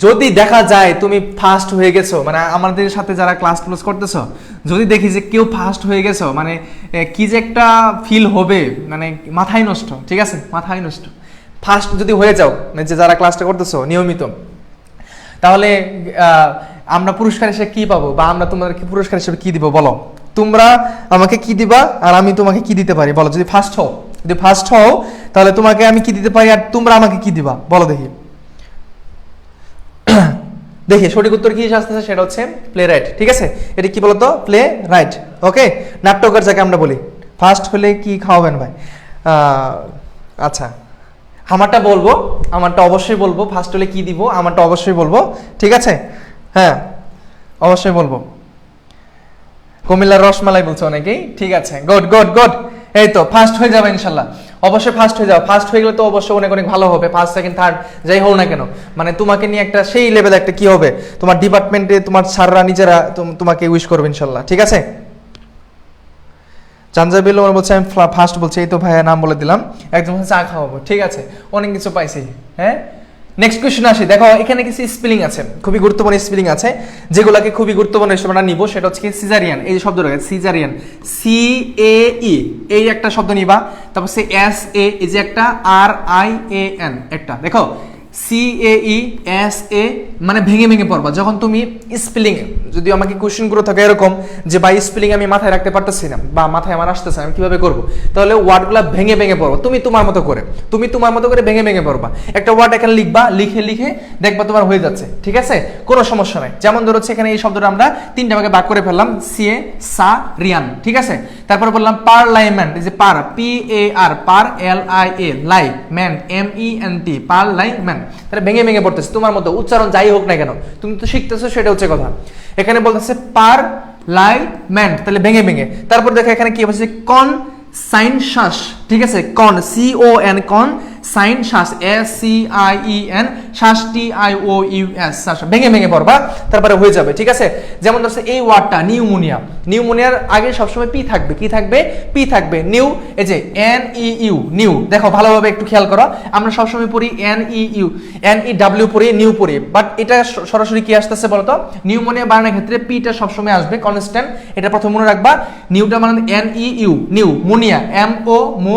যদি দেখা যায় তুমি ফার্স্ট হয়ে গেছো, মানে আমাদের সাথে যারা ক্লাস করতেছো, যদি দেখি যে কেউ ফার্স্ট হয়ে গেছো, মানে কি যে একটা ফিল হবে, মানে মাথায় নষ্ট, ঠিক আছে? মাথায় নষ্ট। ফার্স্ট যদি হয়ে যাও, মানে যে যারা ক্লাসটা করতেছো নিয়মিত, তাহলে আমরা পুরস্কার হিসেবে কি পাবো, বা আমরা তোমাদেরকে পুরস্কার হিসেবে কি দিব বলো? তোমরা আমাকে কি দিবা আর আমি তোমাকে কি দিতে পারি বলো? যদি ফার্স্ট হও তাহলে তোমাকে আমি কি দিতে পারি আর তোমরা আমাকে কি দিবা বলো দেখি। দেখি সঠিক উত্তর কি আসতেছে, সেটা হচ্ছে প্লে রাইট, ঠিক আছে? এটা কি বলতো? প্লে রাইট, ওকে? নাট্যকার যাকে আমরা বলি। ফার্স্ট হলে কি খাওয়াবেন ভাই? আচ্ছা, আমারটা বলবো, আমারটা অবশ্যই বলবো। ফার্স্ট হলে কি দিব, আমারটা অবশ্যই বলবো, ঠিক আছে? হ্যাঁ, অবশ্যই বলবো। কুমিল্লার রসমালাই বলছো অনেকেই, ঠিক আছে, গুড গুড গুড। এই তো ফার্স্ট হয়ে যাবে ইনশাল্লাহ, অবশ্যই ফার্স্ট হয়ে যাও। ফার্স্ট হয়ে গেলে তো অবশ্যই অনেক অনেক ভালো হবে। ফার্স্ট সেকেন্ড থার্ড যাই হোক না কেন, মানে তোমাকে নিয়ে একটা সেই লেভেলে একটা কি হবে, তোমার ডিপার্টমেন্টে তোমার স্যাররা নিজেরা তোমাকে উইশ করবে ইনশাল্লাহ, ঠিক আছে? চানজাবিল ওমর বলছে আমি ফার্স্ট বলছি। এই তো ভাইয়া নাম বলে দিলাম। একজন চা খাওয়াবো, ঠিক আছে, অনেক কিছু পাইছি। হ্যাঁ, নেক্সট কোয়েশ্চেন আসি। দেখো এখানে কিছু স্পেলিং আছে, খুবই গুরুত্বপূর্ণ স্পেলিং আছে, যেগুলোকে খুবই গুরুত্বপূর্ণ হিসেবে আমরা নিব। সেটা হচ্ছে সিজারিয়ান, এই যে শব্দ রয়েছে সিজারিয়ান, CAE, এই একটা শব্দ নিবা। তারপর SA, এই যে একটা RIAN একটা, দেখো CAESA, মানে ভেঙে ভেঙে পড়বা যখন তুমি স্পেলিং। যদি আমাকে কোশ্চেনগুলো থাকে এরকম যে ভাই স্পেলিং আমি মাথায় রাখতে পারতেছি না বা মাথায় আমার আসতেছে না, আমি কিভাবে করবো, তাহলে ওয়ার্ডগুলো ভেঙে ভেঙে পড়বো। তুমি তোমার মতো করে ভেঙে ভেঙে পড়বা। একটা ওয়ার্ড এখানে লিখবা, লিখে দেখবা তোমার হয়ে যাচ্ছে, ঠিক আছে? কোনো সমস্যা নাই। যেমন ধরো হচ্ছে এখানে এই শব্দটা আমরা 3টা ভাগে ভাগ করে ফেললাম, CA ঠিক আছে? তারপর বললাম পার্লাইমেন্ট, এই যে PAR, পার LIA, লাই, ম্যান MENT, পার্লাইমেন্ট। তাহলে ভেঙে ভেঙে পড়তেছে তোমার মতো, উচ্চারণ যাই হোক না কেন, তুমি তো শিখতেছো, সেটা হচ্ছে কথা। এখানে বলতেছে পার্লাইমেন্ট, তাহলে ভেঙে ভেঙে। তারপর দেখো এখানে কি বলছে, কনসাইনসাস, ঠিক আছে? CON, কন, সাইন শ্বাস SCIEN, শ্বাস TIOUS, শ্বাস ভেঙে ভেঙে পড়বা, তারপরে হয়ে যাবে, ঠিক আছে? যেমন ধরছে এই ওয়ার্ডটা নিউমোনিয়ার আগে সবসময় পি থাকবে, কি থাকবে? পি থাকবে। নিউ, এই যে NEU, নিউ। দেখো ভালোভাবে একটু খেয়াল করো, আমরা সবসময় পড়ি NEW পড়ি, নিউ পড়ি, বাট এটা সরাসরি কি আসতেছে বলতো? নিউমোনিয়া বানানোর ক্ষেত্রে পিটা সবসময় আসবে কনস্ট্যান্ট, এটা প্রথম মনে রাখবা। নিউটা মানে NEU, নিউ, মোনিয়া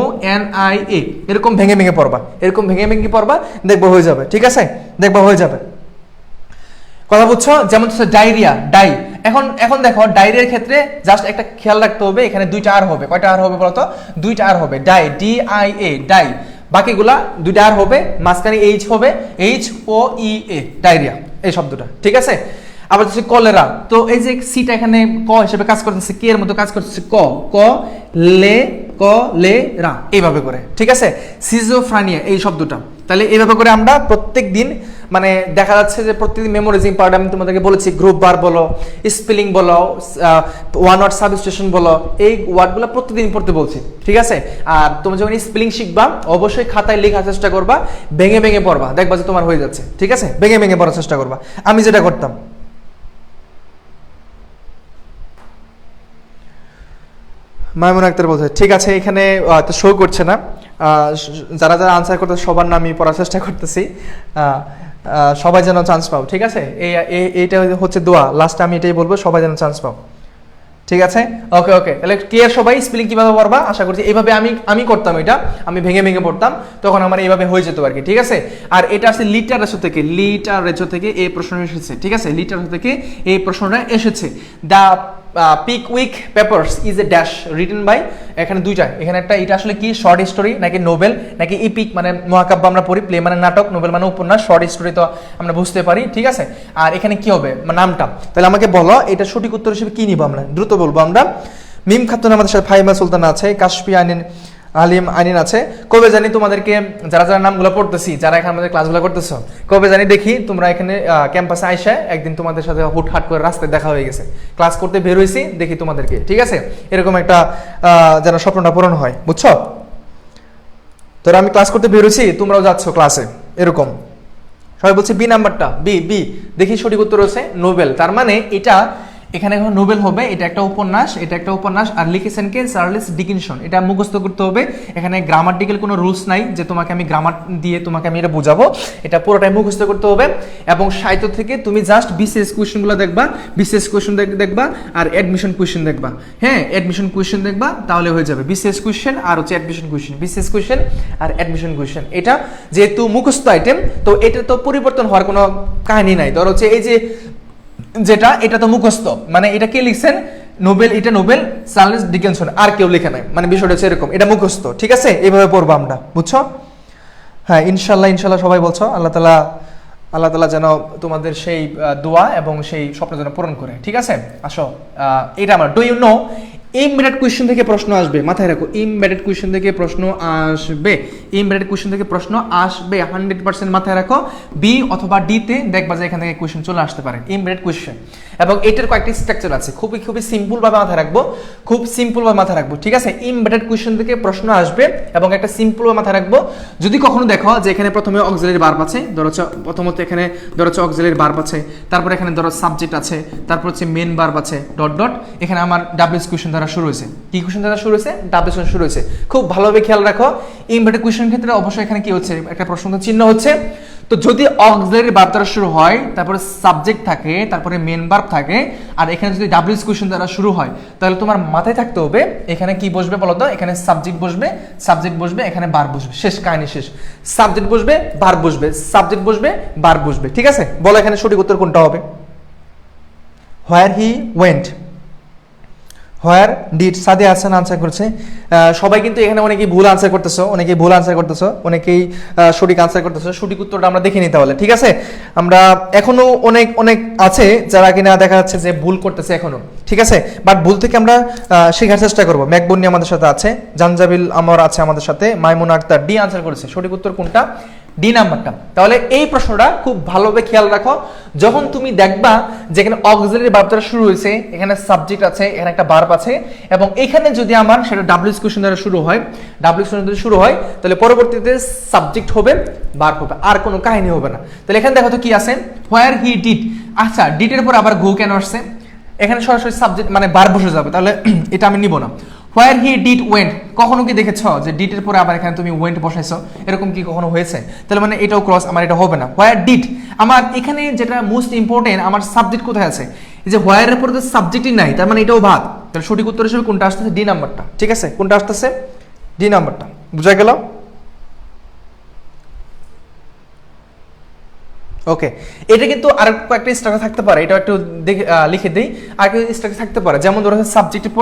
MONIA, এরকম ভেঙে ভেঙে পড়বা, দেখবো হয়ে যাবে, ঠিক আছে? দেখবো হয়ে যাবে, কথা বুঝছো? যেমন ডায়রিয়া, এখন দেখো ডায়রিয়ার ক্ষেত্রে জাস্ট একটা খেয়াল রাখতে হবে, এখানে 2টা আর হবে। কয়টা আর হবে বলতো? 2টা আর হবে। DIA, die. বাকিগুলা 2টা আর হবে, মাঝখানে H হবে, HOEA, ডায়রিয়া, এই শব্দটা, ঠিক আছে? আবার হচ্ছে কলেরা, তো এই যে সিটা এখানে ক হিসেবে কাজ করতেছে, কে এর মতো কাজ করতেছে, কলেরা, এইভাবে করে, ঠিক আছে? সিজোফ্রেনিয়া, এই শব্দটা। তাহলে এইভাবে করে আমরা প্রত্যেক দিন, মানে দেখা যাচ্ছে যে প্রত্যেকদিন মেমোরাইজিং পার্ট আমি তোমাদেরকে বলেছি, গ্রুপ বার বলো, স্পেলিং বলো, ওয়ান ওয়ার্ড সাবস্টিটিউশন বলো, এই ওয়ার্ডগুলো প্রত্যেকদিন পড়তে বলছি, ঠিক আছে? আর তুমি যখন স্পেলিং শিখবা অবশ্যই খাতায় লেখার চেষ্টা করবা, ভেঙে ভেঙে পড়বা, দেখবা যে তোমার হয়ে যাচ্ছে, ঠিক আছে? ভেঙে ভেঙে পড়ার চেষ্টা করবা, আমি যেটা করতাম। মাইমুন আক্তার বলছে, ঠিক আছে, এখানে তো শো করছে না, যারা আনসার করতে সবার নাম আমি পড়ার চেষ্টা করতেছি, সবাই যেন চান্স পাও, ঠিক আছে? এইটা হচ্ছে দোয়া, লাস্টে আমি এটাই বলবো, সবাই যেন চান্স পাও, ঠিক আছে? ওকে, তাহলে ক্লিয়ার সবাই? স্পেলিং কিভাবে পড়বা আশা করছি এইভাবে আমি করতাম, এটা আমি ভেঙে ভেঙে পড়তাম, তখন আমার এইভাবে হয়ে যেত আর কি, ঠিক আছে? আর এটা আছে লিটারেচর থেকে এই প্রশ্ন এসেছে, ঠিক আছে? লিটারেচর থেকে এই প্রশ্নটা এসেছে। The Pickwick Papers is a dash written by, এখানে 2টা, এখানে একটা, এটা আসলে কি শর্ট স্টোরি নাকি নোবেল নাকি ইপিক, মানে মহাকাব্য আমরা পড়ি, প্লে মানে নাটক, নোবেল মানে উপন্যাস, শর্ট স্টোরি তো আমরা বুঝতে পারি, ঠিক আছে? আর এখানে কি হবে নামটা, তাহলে আমাকে বলো এটা সঠিক উত্তর হিসেবে কি নিব আমরা, দ্রুত বলবো আমরা। মিম খাতুন আমাদের সাথে, ফাহিমা সুলতানা আছে, কাশফিয়া আলিম আইনিন আছে। কবে জানি তোমাদেরকে যারা যারা নামগুলো পড়তেছি, যারা এখানে আমাদের ক্লাসগুলো করতেছো, কবে জানি দেখি তোমরা এখানে ক্যাম্পাসে আইসা একদিন তোমাদের সাথে হুটহাট করে রাস্তায় দেখা হয়ে গেছে, ক্লাস করতে বের হয়েছি দেখি তোমাদেরকে, ঠিক আছে? এরকম একটা যেন স্বপ্নটা পূরণ হয়, বুঝছো? তোরা আমি ক্লাস করতে বের হয়েছি, তোমরাও যাচ্ছ ক্লাসে, এরকম। সবাই বলছে বি নাম্বারটা, বি বি। দেখি সঠিক উত্তর হচ্ছে নোবেল। তার মানে এটা এখানে এখন নোবেল হবে, এটা একটা উপন্যাস, এটা একটা উপন্যাস, আর লিখেছেন কে? Charles Dickinson. এটা মুখস্থ করতে হবে, এখানে গ্রামাটিক্যাল কোনো রুলস নাই যে তোমাকে আমি গ্রামার দিয়ে তোমাকে আমি এটা বোঝাবো, এটা পুরোটাই মুখস্থ করতে হবে। এবং সাহিত্য থেকে তুমি জাস্ট বিসিএস কোয়েশ্চেনগুলো দেখবা, বিসিএস কোয়েশ্চেন দেখবা আর অ্যাডমিশন কোয়েশ্চেন দেখবা। হ্যাঁ, অ্যাডমিশন কোয়েশ্চেন দেখবা, তাহলে হয়ে যাবে বিসিএস কোয়েশ্চেন আর হচ্ছে অ্যাডমিশন কোয়েশ্চেন, বিসিএস কোয়েশ্চেন আর অ্যাডমিশন কোয়েশ্চেন। এটা যেহেতু মুখস্থ আইটেম, তো এটা তো পরিবর্তন হওয়ার কোনো কাহিনী নাই। ধর হচ্ছে এই যে যেটা, এটা তো মুখস্থ, মানে এটা কে লিখছেন? নোবেল, এটা নোবেল চার্লস ডিকিনসন, আর কেউ লেখে নাই, মানে বিষয়টা হচ্ছে এরকম, এটা মুখস্থ, ঠিক আছে? এইভাবে পড়বো আমরা, বুঝছো? হ্যাঁ, ইনশাল্লাহ ইনশাল্লাহ সবাই বলছো, আল্লাহ তাআলা যেন তোমাদের সেই দোয়া এবং সেই স্বপ্ন যেন পূরণ করে, ঠিক আছে? আসো, এটা আমার do you know embedded question থেকে প্রশ্ন আসবে, মাথায় রাখো, এমবেডেড কোয়েশ্চেন থেকে প্রশ্ন আসবে, এমবেডেড কোয়েশ্চেন থেকে প্রশ্ন আসবে 100% মাথায় রাখো। বি অথবা ডি তে দেখবা যে এখান থেকে কোয়েশ্চেন চলে আসতে পারে, এমবেডেড কোয়েশ্চেন। এবং এটার কয়েকটি স্ট্রাকচার আছে, খুবই খুবই সিম্পল ভাবে মাথায় রাখবো, খুব সিম্পল ভাবে মাথায় রাখবো, ঠিক আছে? এমবেডেড কোয়েশ্চেন থেকে প্রশ্ন আসবে এবং একটা সিম্পল ভাবে মাথায় রাখবো। যদি কখনো দেখো যে এখানে প্রথমে অক্সিলারি ভার্ব আছে, ধরো প্রথমত এখানে ধরো অক্সিলারি ভার্ব আছে, তারপর এখানে ধরো সাবজেক্ট আছে, তারপর হচ্ছে মেন ভার্ব আছে, ডট ডট, এখানে আমার ডাব্লিউএস কোয়েশ্চেন দ্বারা শুরু হয়েছে। কি কোয়েশ্চেন দ্বারা শুরু হয়েছে? ডাব্লিউএস কোয়েশ্চেন শুরু হয়েছে। খুব ভালোভাবে খেয়াল রাখো, এমবেডেড কোয়েশ্চেনের ক্ষেত্রে অবশ্যই এখানে কি হচ্ছে? একটা প্রশ্ন চিহ্ন হচ্ছে। তো যদি অক্সিলারি ভার্ব দ্বারা শুরু হয়, তারপরে সাবজেক্ট থাকে, তারপরে মেন ভার্ব থাকে, আর এখানে যদি ডাব্লিউএস কোয়েশ্চেন দ্বারা শুরু হয়, তাহলে তোমার মাথায় থাকতে হবে এখানে কি বসবে বলো তো? এখানে সাবজেক্ট বসবে, এখানে ভার্ব বসবে, শেষ, কাহিনী শেষ। সাবজেক্ট বসবে, ভার্ব বসবে, সাবজেক্ট বসবে, ভার্ব বসবে, ঠিক আছে? বলো এখানে সঠিক উত্তর কোনটা হবে? হোয়ার he went, where did. Sade Hasan answer করছে। সবাই কিন্তু এখানে অনেকেই ভুল আনসার করতেছো, অনেকেই সঠিক আনসার করতেছো। সঠিক উত্তরটা আমরা দেখে নিতে হলে, ঠিক আছে? আমরা এখনো অনেক আছে যারা কিনা দেখা যাচ্ছে যে ভুল করতেছে এখনো, ঠিক আছে? বাট ভুল থেকে আমরা শেখার চেষ্টা করবো। ম্যাকবন্নি আমাদের সাথে আছে, জানজাবিল আমর আছে আমাদের সাথে, মাইমুন আক্তার ডি আনসার করেছে। সঠিক উত্তর কোনটা? ডি নাম্বারটা। তাহলে এই প্রশ্নটা খুব ভালোভাবে খেয়াল রাখো, যখন তুমি দেখবা যেখানে অক্সিলারি ভার্ব দ্বারা শুরু হয়েছে, এখানে সাবজেক্ট আছে, এখানে একটা ভার্ব আছে, এবং এখানে যদি আমার সেটা ডাব্লিউএস কোয়েশ্চেন দ্বারা শুরু হয়, তাহলে পরবর্তীতে সাবজেক্ট হবে, ভার্ব হবে, আর কোনো কাহিনী হবে না। তাহলে এখানে দেখো তো কি আছে? হোয়ার হি ডিড। আচ্ছা, ডিড এর পর আবার গো কেন আসছে? এখানে সরাসরি সাবজেক্ট মানে ভার্ব বসে যাবে, তাহলে এটা আমি নিব না। হোয়ার হি ডিড ওয়েন্ট, কখনো কি দেখেছ যে ডিড এর পরে আবার এখানে তুমি ওয়েন্ট বসাইছো? এরকম কি কখনো হয়েছে? তাহলে মানে এটাও ক্রস, আমার এটা হবে না। হোয়ার ডিড, আমার এখানে যেটা মোস্ট ইম্পর্টেন্ট, আমার সাবজেক্ট কোথায় আছে? এই যে হোয়ার এর পরে তো সাবজেক্টই নাই, তার মানে এটাও বাদ। তাহলে সঠিক উত্তর হিসেবে কোনটা আসতেছে? ডি নাম্বারটা, ঠিক আছে? কোনটা আসতেছে? ডি নাম্বারটা। বুঝা গেল? ওকে, এটা কিন্তু আর কয়েকটা স্ট্রাকচার থাকতে পারে, এটা একটু দেখে লিখে দেই। আর একটা স্ট্রাকচার থাকতে পারে, যেমন ধরো সাবজেক্টের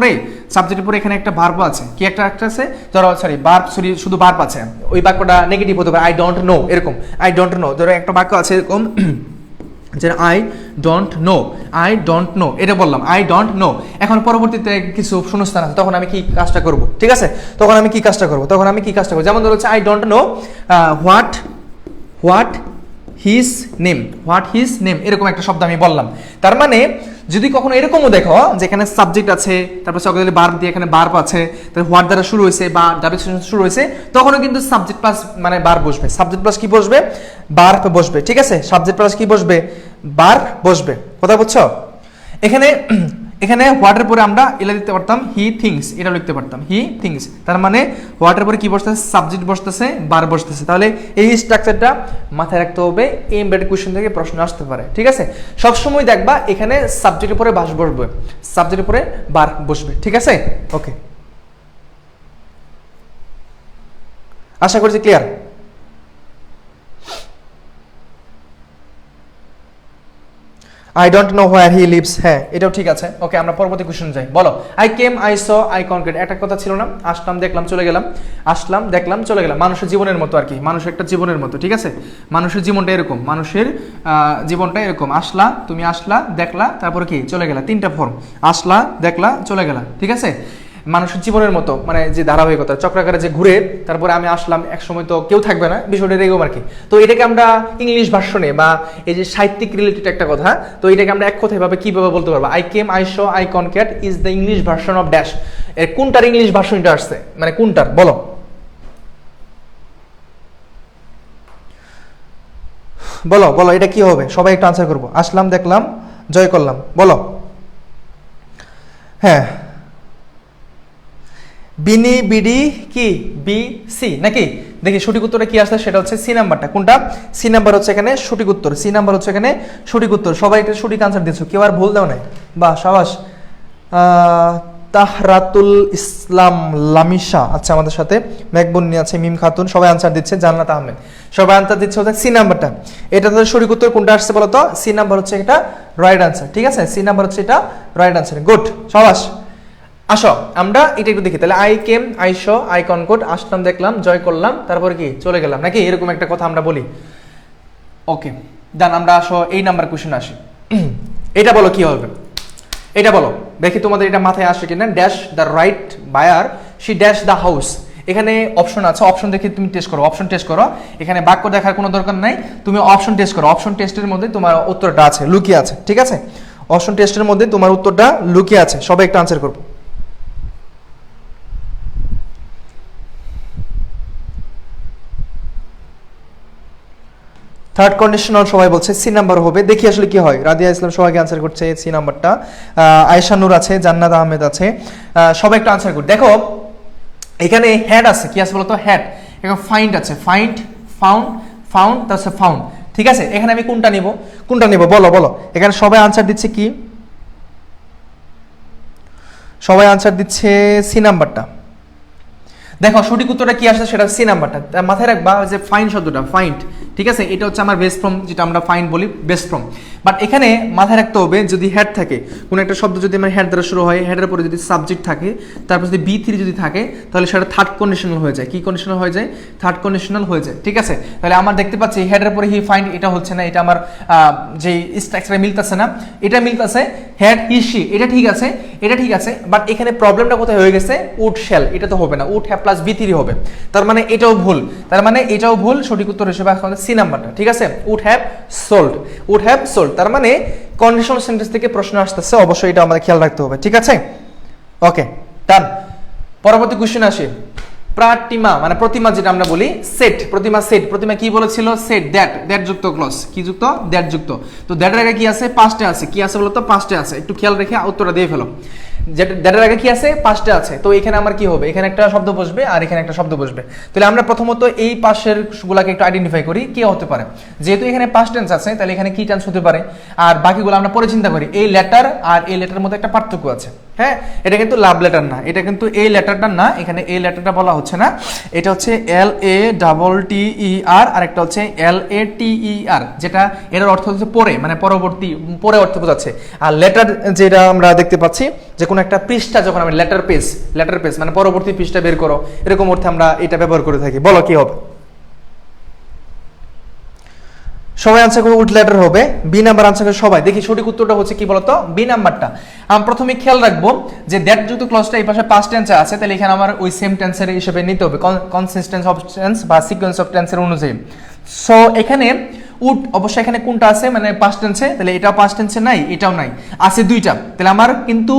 পরে এখানে একটা ভার্ব আছে, কি একটা আছে, ধরো শুধু ভার্ব আছে, ওই বাক্যটা নেগেটিভ হতে পারে, আই ডোন্ট নো, এরকম আই ডোন্ট নো। ধরো একটা বাক্য আছে এরকম যে আই ডোন্ট নো, এটা বললাম আই ডোন্ট নো। এখন পরবর্তীতে কিছু শূন্যস্থান আছে, তখন আমি কি কাজটা করব? ঠিক আছে, তখন আমি কি কাজটা করব? যেমন ধরো হচ্ছে I don't know what his name, এরকম একটা শব্দ আমি বললাম। তার মানে যদি কখনো এরকমও দেখো যেখানে সাবজেক্ট আছে, তারপর অক্সিলারি ভার্ব দিয়ে এখানে ভার্ব আছে, তারপর হোয়াট দ্বারা শুরু হয়েছে বা ডাব্লিউ শুরু হয়েছে, তখনও কিন্তু সাবজেক্ট প্লাস মানে ভার্ব বসবে। সাবজেক্ট প্লাস কি বসবে? ভার্ব বসবে, ঠিক আছে? সাবজেক্ট প্লাস কি বসবে? ভার্ব বসবে। কথা বুঝছো? এখানে হোয়াটের পরে আমরা এলা দিতে পারতাম হি থিংস, এটা লিখতে পারতাম হি থিংস। তার মানে হোয়াটের পরে কি বসতেছে? Subject বসতেছে, verb বসতেছে। তাহলে এই স্ট্রাকচারটা মাথায় রাখতে হবে, এমবেডেড কোশ্চেন থেকে প্রশ্ন আসতে পারে, ঠিক আছে? সবসময় দেখবা এখানে সাবজেক্টের পরে ভার্ব বসবে, সাবজেক্টের পরে ভার্ব বসবে, ঠিক আছে? ওকে, আশা করছি clear. I don't know where he lives, হ্যাঁ এটাও ঠিক আছে। ওকে, আমরা পরবর্তী কোশ্চেন যাই। বলো I came, I saw, I concrete. একটা কথা ছিল না, আসলাম দেখলাম চলে গেলাম, আসলাম দেখলাম চলে গেলাম। মানুষের জীবনের মতো আর কি, মানুষের একটা জীবনের মতো, ঠিক আছে? মানুষের জীবনটা এরকম, জীবনটা এরকম। আসলা, তুমি আসলা, দেখলা, তারপরে কি চলে গেলা, তিনটা ফর্ম, আসলা, দেখলা, চলে গেলা, ঠিক আছে? মানুষের জীবনের মতো, মানে যে ধারাবাহিকতা চক্রাকারে যে ঘুরে তারপরে আমি আসলাম, এক সময় তো কেউ থাকবে না, বিষয়টা এরকম আর কি। তো এটাকে আমরা ইংলিশ ভার্সনে বা এই যে সাহিত্যিক রিলেটেড একটা কথা, তো এটাকে আমরা এক কথায় ভাবে কিভাবে বলতে পারবো, I came, I saw, I concat is the English version of dash. এর কোনটার ইংলিশ ভার্সনটা আসছে, মানে কোনটার বলো? বলো বলো, এটা কি হবে? সবাই একটু আনসার করবো। আসলাম, দেখলাম, জয় করলাম, বলো। হ্যাঁ, বিনি, বিডি, কি বি, সি নাকি? দেখি সঠিক উত্তরটা কি আসছে, সেটা হচ্ছে সি নাম্বারটা। কোনটা? সি নাম্বার হচ্ছে এখানে সঠিক উত্তর। সি নাম্বার হচ্ছে এখানে সঠিক উত্তর। সবাই এটা সঠিক আনসার দিয়েছো, কেউ আর ভুল দাও নাই। বাহ, সাবাস। তাহরাতুল ইসলাম লামিশা, আচ্ছা আমাদের সাথে মেঘবন্নি আছে, মিম খাতুন, সবাই আনসার দিচ্ছে। জান্নাত আহমেদ, সবাই আনসার দিচ্ছে হচ্ছে সি নাম্বারটা। এটা তাদের সঠিক উত্তর কোনটা আসছে বলো তো? সি নাম্বার হচ্ছে এটা রাইট আনসার, ঠিক আছে? সি নাম্বার হচ্ছে এটা রাইট আনসার। গুড, সাবাস। আসো আমরা এটা একটু দেখি তাহলে। I came, I saw, I conquered, আসলাম, দেখলাম, জয় করলাম, তারপর কি চলে গেলাম নাকি? এরকম একটা কথা আমরা বলি। ওকে ডান, আমরা আসো এই নাম্বার কোশ্চেন আসি। এটা বলো কি হবে, এটা বলো দেখি তোমাদের এটা মাথায় আসে কিনা। Dash the right buyer, she dash the house. এখানে অপশন আছে, অপশন দেখে তুমি টেস্ট করো, অপশন টেস্ট করো। এখানে বাক্য দেখার কোনো দরকার নাই, তুমি অপশন টেস্ট করো। অপশন টেস্টের মধ্যে তোমার উত্তরটা আছে, লুকিয়ে আছে, ঠিক আছে? অপশন টেস্টের মধ্যে তোমার উত্তরটা লুকিয়ে আছে। সবাই একটা আনসার করবো। থার্ড কন্ডিশনাল সবাই বলছে সি নাম্বার হবে। দেখি আসলে কি হয়। রাদিয়া ইসলাম সবাইকে আনসার করছে সি নাম্বারটা। আয়েশা নূর আছে, জান্নাত আহমেদ আছে, সবাই একটা আনসার করি। দেখো এখানে হ্যাড আছে, কি আছে বলতো? হ্যাড। এখানে ফাইন্ড আছে, ফাইন্ড, ফাউন্ড, ফাউন্ড, তারপর ফাউন্ড, ঠিক আছে? এখানে আমি কোনটা নিব, কোনটা নিব বলো বলো। এখানে সবাই আনসার দিচ্ছে কি? সবাই আনসার দিচ্ছে সি নাম্বারটা। দেখো সঠিক উত্তরটা কি আসছে, সেটা সি নাম্বারটা। মাথায় রাখবা যে ফাইন্ড শব্দটা, ফাইন্ড, ঠিক আছে? এটা হচ্ছে আমার বেস্ট ফর্ম, যেটা আমরা ফাইন্ড বলি, বেস্ট ফর্ম। বাট এখানে মাথায় রাখতে হবে যদি হ্যাড থাকে, কোনো একটা শব্দ যদি আমার হ্যাড দ্বারা শুরু হয়, হ্যাডের পরে যদি সাবজেক্ট থাকে, তারপর যদি বি থ্রি যদি থাকে, তাহলে সেটা থার্ড কন্ডিশনাল হয়ে যায়। কি কন্ডিশনাল হয়ে যায়? থার্ড কন্ডিশনাল হয়ে যায়, ঠিক আছে? তাহলে আমার দেখতে পাচ্ছি হ্যাডের পরে হি ফাইন্ড, এটা হচ্ছে না, এটা আমার যে স্ট্রাকচারে মিলতেছে না। এটা মিলতেছে হ্যাড, হি, সি, এটা ঠিক আছে, এটা ঠিক আছে। বাট এখানে প্রবলেমটা কোথায় হয়ে গেছে? উড শ্যাল, এটা তো হবে না, would have plus v three হবে। তার মানে এটাও ভুল, তার মানে এটাও ভুল। সঠিক উত্তর হিসেবে আসলে সি নাম্বারটা, ঠিক আছে? Would have sold, would have sold. তার মানে কন্ডিশনাল সেন্টেন্স থেকে প্রশ্ন আসতেছে, অবশ্যই এটা আমাদের খেয়াল রাখতে হবে, ঠিক আছে? ওকে ডান। পরবর্তী কোশ্চেন আসি। প্রাটিমা মানে প্রতিমা, যেটা আমরা বলি সেট, প্রতিমা সেট। প্রতিমা কি বলেছিল? সেট, দ্যাট, দ্যাট যুক্ত ক্লজ, কি যুক্ত? দ্যাট যুক্ত। তো দ্যাটের আগে কি আছে? পাস্টে আছে। কি আছে বলতো? পাস্টে আছে। একটু খেয়াল রেখে উত্তরটা দিয়ে ফেলো। দ্যাটের আগে কি আছে? পাস্টে আছে। তো এখানে আমার কি হবে? এখানে একটা শব্দ বসবে আর এখানে একটা শব্দ বসবে। তাহলে আমরা প্রথমত এই পাশের গুলাকে একটু আইডেন্টিফাই করি, কি হতে পারে। যেহেতু এখানে পাস্ট টেন্স আছে, তাহলে এখানে কি টেন্স হতে পারে? আর বাকিগুলো আমরা পরে চিন্তা করি। এই লেটার আর এই লেটারের মধ্যে একটা পার্থক্য আছে। হ্যাঁ, এটা কিন্তু লাভ লেটার না, এটা কিন্তু এই লেটারটা না, এখানে এই লেটারটা বলা হচ্ছে না। এটা হচ্ছে এল এ ডাবল টি ই আর, আর একটা হচ্ছে এল এ টি ই আর, যেটা এটার অর্থ হচ্ছে পরে, মানে পরবর্তী, পরে অর্থ বোঝাচ্ছে। আর লেটার যেটা আমরা দেখতে পাচ্ছি, যে কোনো একটা পৃষ্ঠা যখন আমরা লেটার পেজ, লেটার পেজ মানে পরবর্তী পৃষ্ঠা বের করো, এরকম অর্থে আমরা এটা ব্যবহার করে থাকি। বলো কি হবে? সবাই আনসার করে উড লেটার হবে। বি নাম্বার আনসার করে সবাই। দেখি সঠিক উত্তরটা হচ্ছে কি বলতো? বি নাম্বারটা। আমি প্রথমে খেয়াল রাখবো যে দ্যাট যুক্ত ক্লজটা এই পাশে পাস্ট টেন্সে আছে, তাহলে এখানে আমার ওই সেম টেন্সের হিসেবে নিতে হবে, কনসিস্টেন্স অফ টেন্স বা সিকোয়েন্স অফ টেন্সের অনুযায়ী। সো এখানে উড অবশ্যই এখানে কোনটা আছে, মানে পাস্ট টেন্সে, তাহলে এটাও পাস্ট টেন্সে নাই, এটাও নাই, আছে দুইটা। তাহলে আমার কিন্তু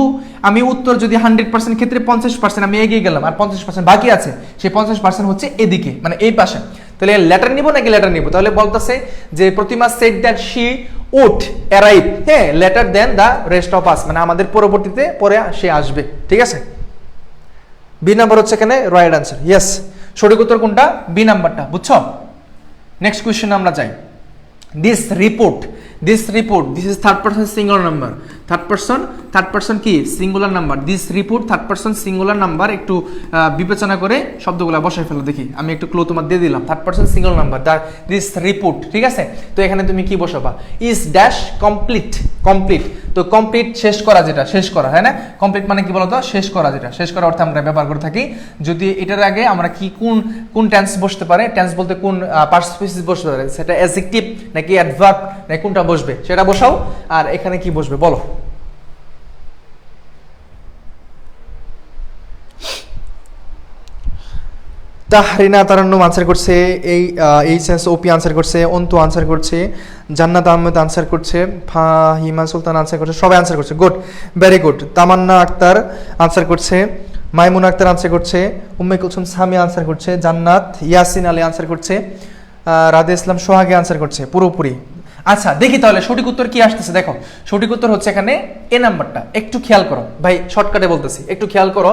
আমি উত্তর যদি 100% ক্ষেত্রে 50% আমি এগিয়ে গেলাম, আর 50% বাকি আছে, সেই 50% হচ্ছে এদিকে, মানে এই পাশে। তাহলে লেটার নিব নাকি লেটার নিব? তাহলে বলতেছে যে Pratima said that she would arrive, হ্যাঁ, later than the rest of us, মানে আমাদের পরবর্তীতে পরে সে আসবে, ঠিক আছে? বি নাম্বার হচ্ছে এখানে রাইট আনসার। ইয়েস, সঠিক উত্তর কোনটা? বি নাম্বারটা, বুঝছো? নেক্সট কোয়েশ্চেন আমরা যাই। This report, this report, this is third person singular number. Third person কি? Singular number. This report third person singular number. একটু বিবেচনা করে শব্দগুলো বসাই ফেলো দেখি। আমি একটু ক্লু তোমার দিয়ে দিলাম। Third person singular number, this report, ঠিক আছে? তো এখানে তুমি কি বসাবা? Is dash complete, complete. তো কমপ্লিট শেষ করা, যেটা শেষ করা, হ্যাঁ না? কমপ্লিট মানে কি বলতো? শেষ করা, যেটা শেষ করা অর্থে আমরা ব্যবহার করে থাকি। যদি এটার আগে আমরা কি কোন টেন্স বসতে পারে, টেন্স বলতে কোন পার্টিসিপেন্ট বসতে পারে, সেটা অ্যাডজেক্টিভ নাকি অ্যাডভার্ব নাকি কোনটা বসবে সেটা বসাও। আর এখানে কি বসবে বলো? তাহরিনা তারান্নুম আনসার করছে, এইচএস ওপি আনসার করছে, অন্তু আনসার করছে, জান্নাত আহমেদ আনসার করছে, ফাহিমা সুলতান আনসার করছে, সবাই আনসার করছে, গুড, ভেরি গুড। তামান্না আক্তার আনসার করছে, মাইমুন আক্তার আনসার করছে, উম্মে কুলসুম সামি আনসার করছে, জান্নাত, ইয়াসিন আলী আনসার করছে, রাধে ইসলাম সোহাগে আনসার করছে পুরোপুরি। আচ্ছা দেখি তাহলে সঠিক উত্তর কি আসতেছে। দেখো সঠিক উত্তর হচ্ছে এখানে এ নাম্বারটা। একটু খেয়াল করো ভাই, শর্টকাটে বলতেছি, একটু খেয়াল করো।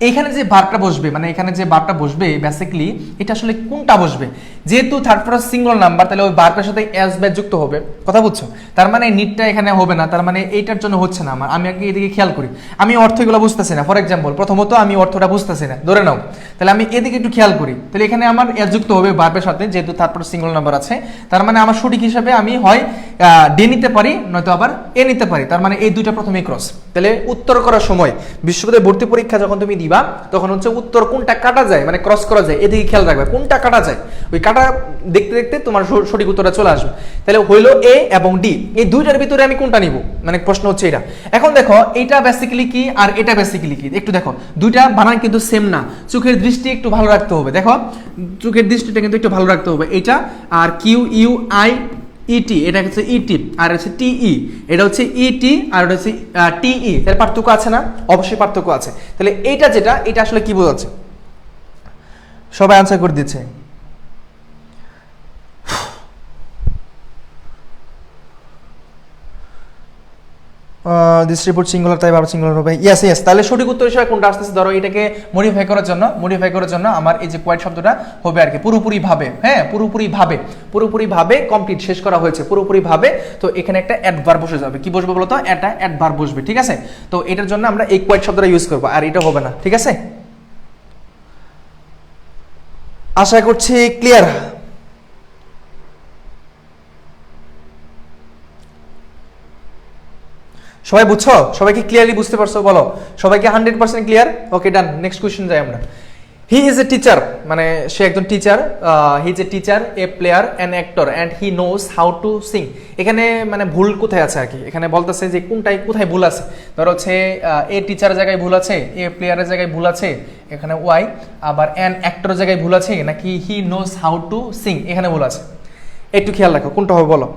এইখানে যে বারটা বসবে, মানে এখানে যে বারটা বসবে বেসিক্যালি এটা আসলে কোনটা বসবে, যেহেতু থার্ড পারসন সিঙ্গুলার নাম্বার তাহলে ওই বারটার সাথে এস ব্যাচ যুক্ত হবে, কথা বুঝছো? তার মানে নিটটা এখানে হবে না, তার মানে এইটার জন্য হচ্ছে না আমার। আমি আগে এদিকে খেয়াল করি, আমি অর্থগুলো বুঝতেছি না। ফর এক্সাম্পল প্রথমত আমি অর্থটা বুঝতেছি না, ধরে নাও, তাহলে আমি এদিকে একটু খেয়াল করি, তাহলে এখানে আমার এস যুক্ত হবে বারবের সাথে, যেহেতু থার্ড পারসন সিঙ্গুলার নাম্বার আছে। তার মানে আমার সঠিক হিসাবে আমি হয় ডি নিতে পারি, নয়তো আবার এ নিতে পারি। তার মানে এই দুইটা প্রথমে ক্রস। তাহলে উত্তর করার সময় বিশ্ববিদ্যালয় ভর্তি পরীক্ষা যখন তুমি দিবা তখন হচ্ছে উত্তর কোনটা কাটা যায়, মানে ক্রস করা যায়, এদিকে খেয়াল রাখবে কোনটা কাটা যায়। ওই কাটা দেখতে দেখতে তোমার সঠিক উত্তরটা চলে আসবে। তাহলে হইলো এ এবং ডি, এই দুইটার ভিতরে আমি কোনটা নিব, মানে প্রশ্ন হচ্ছে এটা। এখন দেখো এইটা বেসিক্যালি কি আর এটা বেসিক্যালি কি, একটু দেখো দুইটা বানান কিন্তু সেম না, চোখের দৃষ্টি একটু ভালো রাখতে হবে। দেখো চোখের দৃষ্টিটা কিন্তু একটু ভালো রাখতে হবে। এটা আর কিউ ইউ আই ইটি, এটা হচ্ছে ইটি, আর হচ্ছে টিই, এটা হচ্ছে ইটি, আর এটা হচ্ছে টিই। এর পার্থক্য আছে না? অবশ্যই পার্থক্য আছে। তাহলে এইটা যেটা, এটা আসলে কি বোঝাচ্ছে? সবাই আনসার করে দিচ্ছে। দিস রিপোর্ট সিঙ্গুলার, তাই ভাবে সিঙ্গুলার হবে। ইয়েস ইয়েস, তাহলে সঠিক উত্তর হিসেবে কোনটা আসতেছে? ধরো এটাকে মডিফাই করার জন্য আমার এই যে কোয়াইট শব্দটা হবে আর কি, পুরোপুরি ভাবে, হ্যাঁ পুরোপুরি ভাবে কমপ্লিট, শেষ করা হয়েছে পুরোপুরি ভাবে। তো এখানে একটা অ্যাডভার্ব বসে যাবে, কি বসবে বলো তো? একটা অ্যাডভার্ব বসবে, ঠিক আছে? তো এটার জন্য আমরা এই কোয়াইট শব্দটা ইউজ করবো, আর এটা হবে না, ঠিক আছে? আশা করছি ক্লিয়ার। সবাই বুঝছো? সবাই কি ক্লিয়ারলি বুঝতে পারছো? বলো সবাইকে 100% ক্লিয়ার? ওকে ডান, নেক্সট কোশ্চেন যাই আমরা। হি ইজ এ টিচার, মানে সে একজন teacher. He is a teacher, a player, an actor, and he knows how to Singh. এখানে মানে ভুল কোথায় আছে আর কি, এখানে বলতেছে যে কোথায় ভুল আছে। ধরো হচ্ছে এ টিচারের জায়গায় ভুল আছে, এ প্লেয়ারের জায়গায় ভুল আছে, এখানে ওয়াই। আবার অ্যান অ্যাক্টরের জায়গায় ভুল আছে, নাকি he knows how to Singh এখানে ভুল আছে। একটু খেয়াল রাখো কোনটা হবে বলো।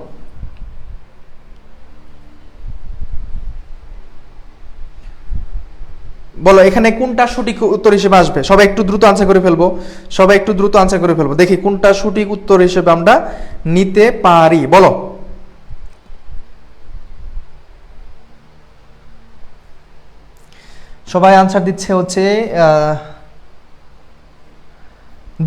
বলো এখানে কোনটা সঠিক উত্তর হিসেবে আসবে? সবাই একটু দ্রুত আনসার করে ফেলবো, দেখি কোনটা সঠিক উত্তর হিসেবে আমরা নিতে পারি, বলো। সবাই আনসার দিচ্ছে হচ্ছে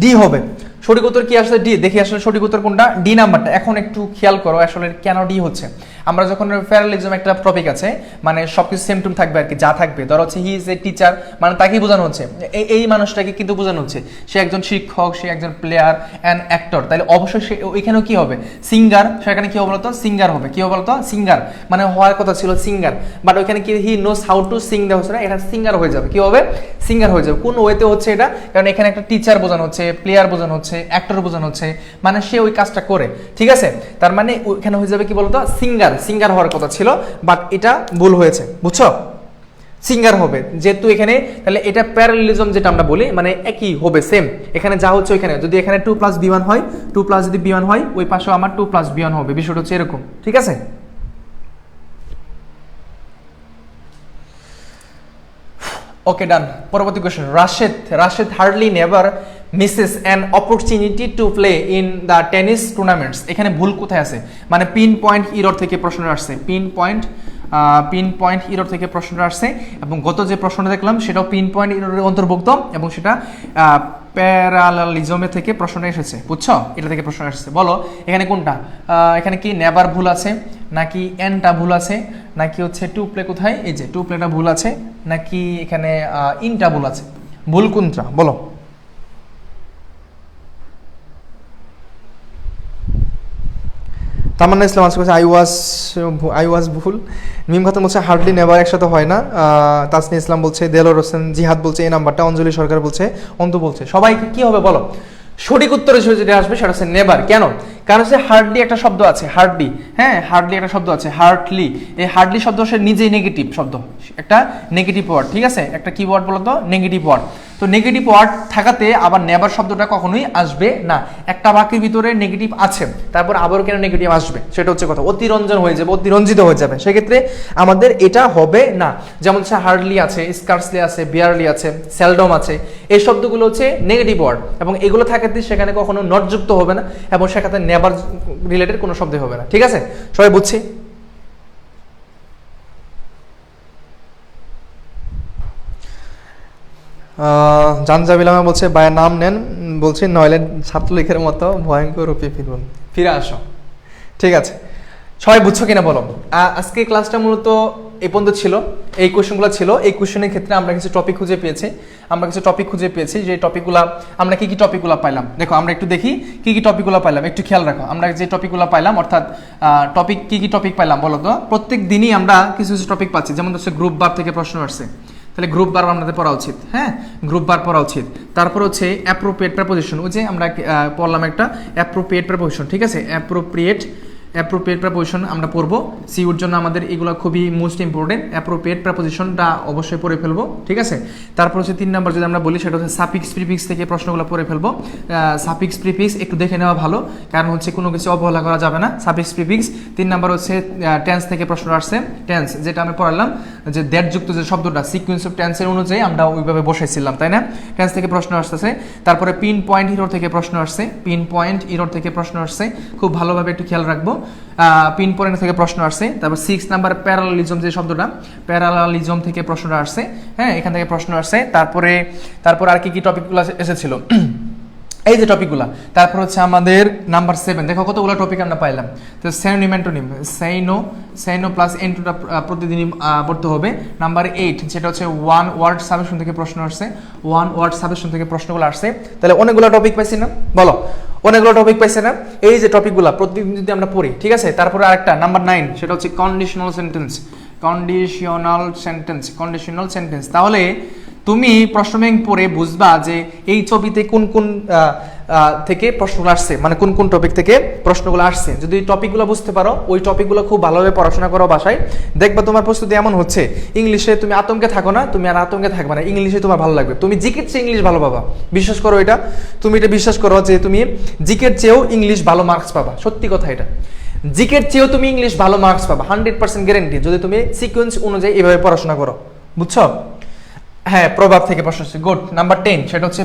ডি হবে। সঠিক উত্তর কি আসলে? ডি। দেখি আসলে সঠিক উত্তর কোনটা, ডি নাম্বারটা। এখন একটু খেয়াল করো আসলে কেন ডি হচ্ছে। আমরা যখন প্যারালেলিজম একটা টপিক আছে, মানে সবকিছু সেম টুম থাকবে আর কি, যা থাকবে। ধরো হচ্ছে হি ইজ এ টিচার, মানে তাকেই বোঝানো হচ্ছে, এই মানুষটাকে কিন্তু বোঝানো হচ্ছে সে একজন শিক্ষক, সে একজন প্লেয়ার অ্যান্ড অ্যাক্টর। তাহলে অবশ্যই সে ওইখানেও কি হবে? সিঙ্গার। সেখানে কি হবে বলতো? সিঙ্গার হবে। কি হবে বলতো? সিঙ্গার, মানে হওয়ার কথা ছিল সিঙ্গার, বাট ওইখানে কি হি নোস হাউ টু সিং দেওয়া হচ্ছে না, এটা সিঙ্গার হয়ে যাবে। কি হবে? সিঙ্গার হয়ে যাবে। কোন ওয়েতে হচ্ছে এটা? কারণ এখানে একটা টিচার বোঝানো হচ্ছে, প্লেয়ার বোঝানো হচ্ছে, অ্যাক্টর বোঝানো হচ্ছে, মানে সে ওই কাজটা করে, ঠিক আছে? তার মানে ওইখানে হয়ে যাবে কি বলতো? সিঙ্গার হওয়ার কথা ছিল, বাট এটা ভুল হয়েছে, বুঝছো? সিঙ্গার হবে যেহেতু এখানে। তাহলে এটা প্যারালেলিজম যেটা আমরা বলি, মানে একই হবে, সেম। এখানে যা হচ্ছে ওইখানে, যদি এখানে 2 + b1 হয়, 2 + যদি b1 হয়, ওই পাশেও আমার 2 + b1 হবে। বিষয়টা হচ্ছে এরকম, ঠিক আছে? ওকে ডান। পরবর্তী question. Rashed hardly never Mrs an opportunity to play in the tennis tournaments. এখানে ভুল কোথায় আছে? মানে পিন পয়েন্ট ইরর থেকে প্রশ্নটা আসছে, পিন পয়েন্ট ইরর থেকে প্রশ্নটা আসছে, এবং গত যে প্রশ্নটা দেখলাম সেটাও পিন পয়েন্ট ইররের অন্তর্ভুক্ত, এবং সেটা প্যারালেলিজমে থেকে প্রশ্নটা এসেছে, বুঝছো? এটা থেকে প্রশ্ন এসেছে। বলো এখানে কোনটা? এখানে কি নেভার ভুল আছে, নাকি এনটা ভুল আছে, নাকি হচ্ছে টু প্লে কোথায়? এই যে টু প্লেটা ভুল আছে, নাকি এখানে ইনটা ভুল আছে? ভুল কোনটা বলো? তামান্না ইসলাম আনসার করছে আই ওয়াজ ভুল। মিম খাতুন বলছে হার্ডলি নেভার একসাথে হয় না। তাসনি ইসলাম বলছে, দেলোর হোসেন জিহাদ বলছে এই নাম্বারটা, অঞ্জলি সরকার বলছে, অন্তু বলছে। সবাই কি হবে বলো? সঠিক উত্তর হিসেবে যেটা আসবে সেটা হচ্ছে নেভার। কেন? কারণ হচ্ছে হার্ডলি একটা শব্দ আছে, হার্ডলি, হ্যাঁ হার্ডলি একটা শব্দ আছে, হার্ডলি। এই হার্ডলি শব্দ সে নিজেই নেগেটিভ শব্দ, একটা নেগেটিভ ওয়ার্ড, ঠিক আছে, একটা কি ওয়ার্ড বলতো, নেগেটিভ ওয়ার্ড। তো নেগেটিভ ওয়ার্ড থাকাতে আবার নেভার শব্দটা কখনোই আসবে না। একটা বাক্যের ভিতরে নেগেটিভ আছে, তারপর আবারও কেন নেগেটিভ আসবে, সেটা হচ্ছে কথা, অতিরঞ্জন হয়ে যাবে, অতিরঞ্জিত হয়ে যাবে, সেক্ষেত্রে আমাদের এটা হবে না। যেমন হচ্ছে হার্ডলি আছে, স্কার্সলি আছে, বিয়ারলি আছে, সেলডম আছে, এই শব্দগুলো হচ্ছে নেগেটিভ ওয়ার্ড, এবং এগুলো থাকাতে সেখানে কখনো নট যুক্ত হবে না, এবং সেখানে নেভার রিলেটেড কোনো শব্দ হবে না। ঠিক আছে, সবাই বুঝছি? জানজাবিলামা বলছে ভাইয়ের নাম নেন, বলছে নইলে ছাত্রলীগের মতো ভয়ঙ্কর রূপে ফিরুন, ফিরে আসো। ঠিক আছে, সবাই বুঝছো কিনা বলো? আজকে ক্লাসটা মূলত এই পর্যন্ত ছিল, এই কোয়েশ্চেনগুলো ছিল। এই কোয়েশ্চেনের ক্ষেত্রে আমরা কিছু টপিক খুঁজে পেয়েছি, যে টপিকগুলো আমরা কি টপিকগুলো পাইলাম। দেখো আমরা একটু দেখি কি টপিকগুলো পাইলাম, একটু খেয়াল রাখো। আমরা যে টপিকগুলো পাইলাম, অর্থাৎ টপিক কি টপিক পাইলাম বলো তো? প্রত্যেক দিনই আমরা কিছু টপিক পাচ্ছি, যেমন হচ্ছে গ্রুপ বার থেকে প্রশ্ন আসছে, তাহলে গ্রুপ বার আমাদের পড়া উচিত, হ্যাঁ গ্রুপ বার পড়া উচিত। তারপর হচ্ছে অ্যাপ্রোপ্রিয়েট প্রেপোজিশন, ওই যে আমরা পড়লাম একটা অ্যাপ্রোপ্রিয়েট প্রেপোজিশন, ঠিক আছে, অ্যাপ্রোপ্রিয়েট প্রেপোজিশন আমরা পড়বো। সিউর জন্য আমাদের এগুলো খুবই মোস্ট ইম্পর্টেন্ট, অ্যাপ্রোপ্রিয়েট প্রেপোজিশনটা অবশ্যই পড়ে ফেলবো, ঠিক আছে। তারপর হচ্ছে 3 নম্বর যদি আমরা বলি, সেটা হচ্ছে সাফিক্স প্রিফিক্স থেকে প্রশ্নগুলো পড়ে ফেলবো। সাফিক্স প্রিফিক্স একটু দেখে নেওয়া ভালো, কারণ হচ্ছে কোনো কিছু অবহেলা করা যাবে না। Suffix prefix. 3 নম্বর হচ্ছে টেন্স থেকে প্রশ্ন আসছে, টেন্স যেটা আমি পড়ালাম, যে দ্যাট যুক্ত যে শব্দটা সিকোয়েন্স অফ টেন্সের অনুযায়ী আমরা ওইভাবে বসাইছিলাম, তাই না? টেন্স থেকে প্রশ্ন আসতেছে। তারপরে পিন পয়েন্ট হিরো থেকে প্রশ্ন আসছে, পিন পয়েন্ট হিরো থেকে প্রশ্ন আসছে, খুব ভালোভাবে একটু খেয়াল রাখবো। পিন পয়েন্ট থেকে প্রশ্ন আসছে। তারপর 6 নাম্বার প্যারালালিজম যে শব্দটা, প্যারালালিজম থেকে প্রশ্নটা আসছে, হ্যাঁ এখান থেকে প্রশ্ন আসছে। তারপর আর কি টপিকগুলো এসেছিল, এই যে টপিকগুলো। তারপর হচ্ছে আমাদের নাম্বার 7, দেখো কতগুলো টপিক আমরা পাইলাম। তো সিনোনিম অ্যান্টোনিম, সাইনো প্লাস এন্টোটা প্রতিদিনই পড়তে হবে। নাম্বার 8 যেটা হচ্ছে ওয়ান ওয়ার্ড সাজেশন থেকে প্রশ্ন আসছে, ওয়ান ওয়ার্ড সাজেশন থেকে প্রশ্নগুলো আসছে। তাহলে অনেকগুলো টপিক পাইছি না, বলো অনেকগুলো টপিক পাইছে না? এই যে টপিকগুলো প্রতিদিন যদি আমরা পড়ি, ঠিক আছে। তারপরে আরেকটা নাম্বার 9, সেটা হচ্ছে কন্ডিশনাল সেন্টেন্স। তাহলে তুমি প্রশ্ন ব্যাংক পড়ে বুঝবা যে এই ছবিতে কোন থেকে প্রশ্নগুলো আসছে, মানে কোন টপিক থেকে প্রশ্নগুলো আসছে। যদি টপিকগুলো বুঝতে পারো, ওই টপিকগুলো খুব ভালোভাবে পড়াশোনা করো বাসায়, দেখবা তোমার প্রস্তুতি এমন হচ্ছে, ইংলিশে তুমি আতঙ্কে থাকো না, তুমি আর আতঙ্কে থাকবে না, ইংলিশে তোমার ভালো লাগবে, তুমি জিকের চেয়ে ইংলিশ ভালো পাবা। বিশ্বাস করো এটা, তুমি এটা বিশ্বাস করো যে তুমি জিকের চেয়েও ইংলিশ ভালো মার্কস পাবা, সত্যি কথা এটা। জিকের চেয়েও তুমি ইংলিশ ভালো মার্কস পাবা, 100% গ্যারেন্টি, যদি তুমি সিকোয়েন্স অনুযায়ী এভাবে পড়াশোনা করো, বুঝছো? হ্যাঁ, প্রভাব থেকে প্রশ্ন আসছে, গুড। নাম্বার 10 সেটা হচ্ছে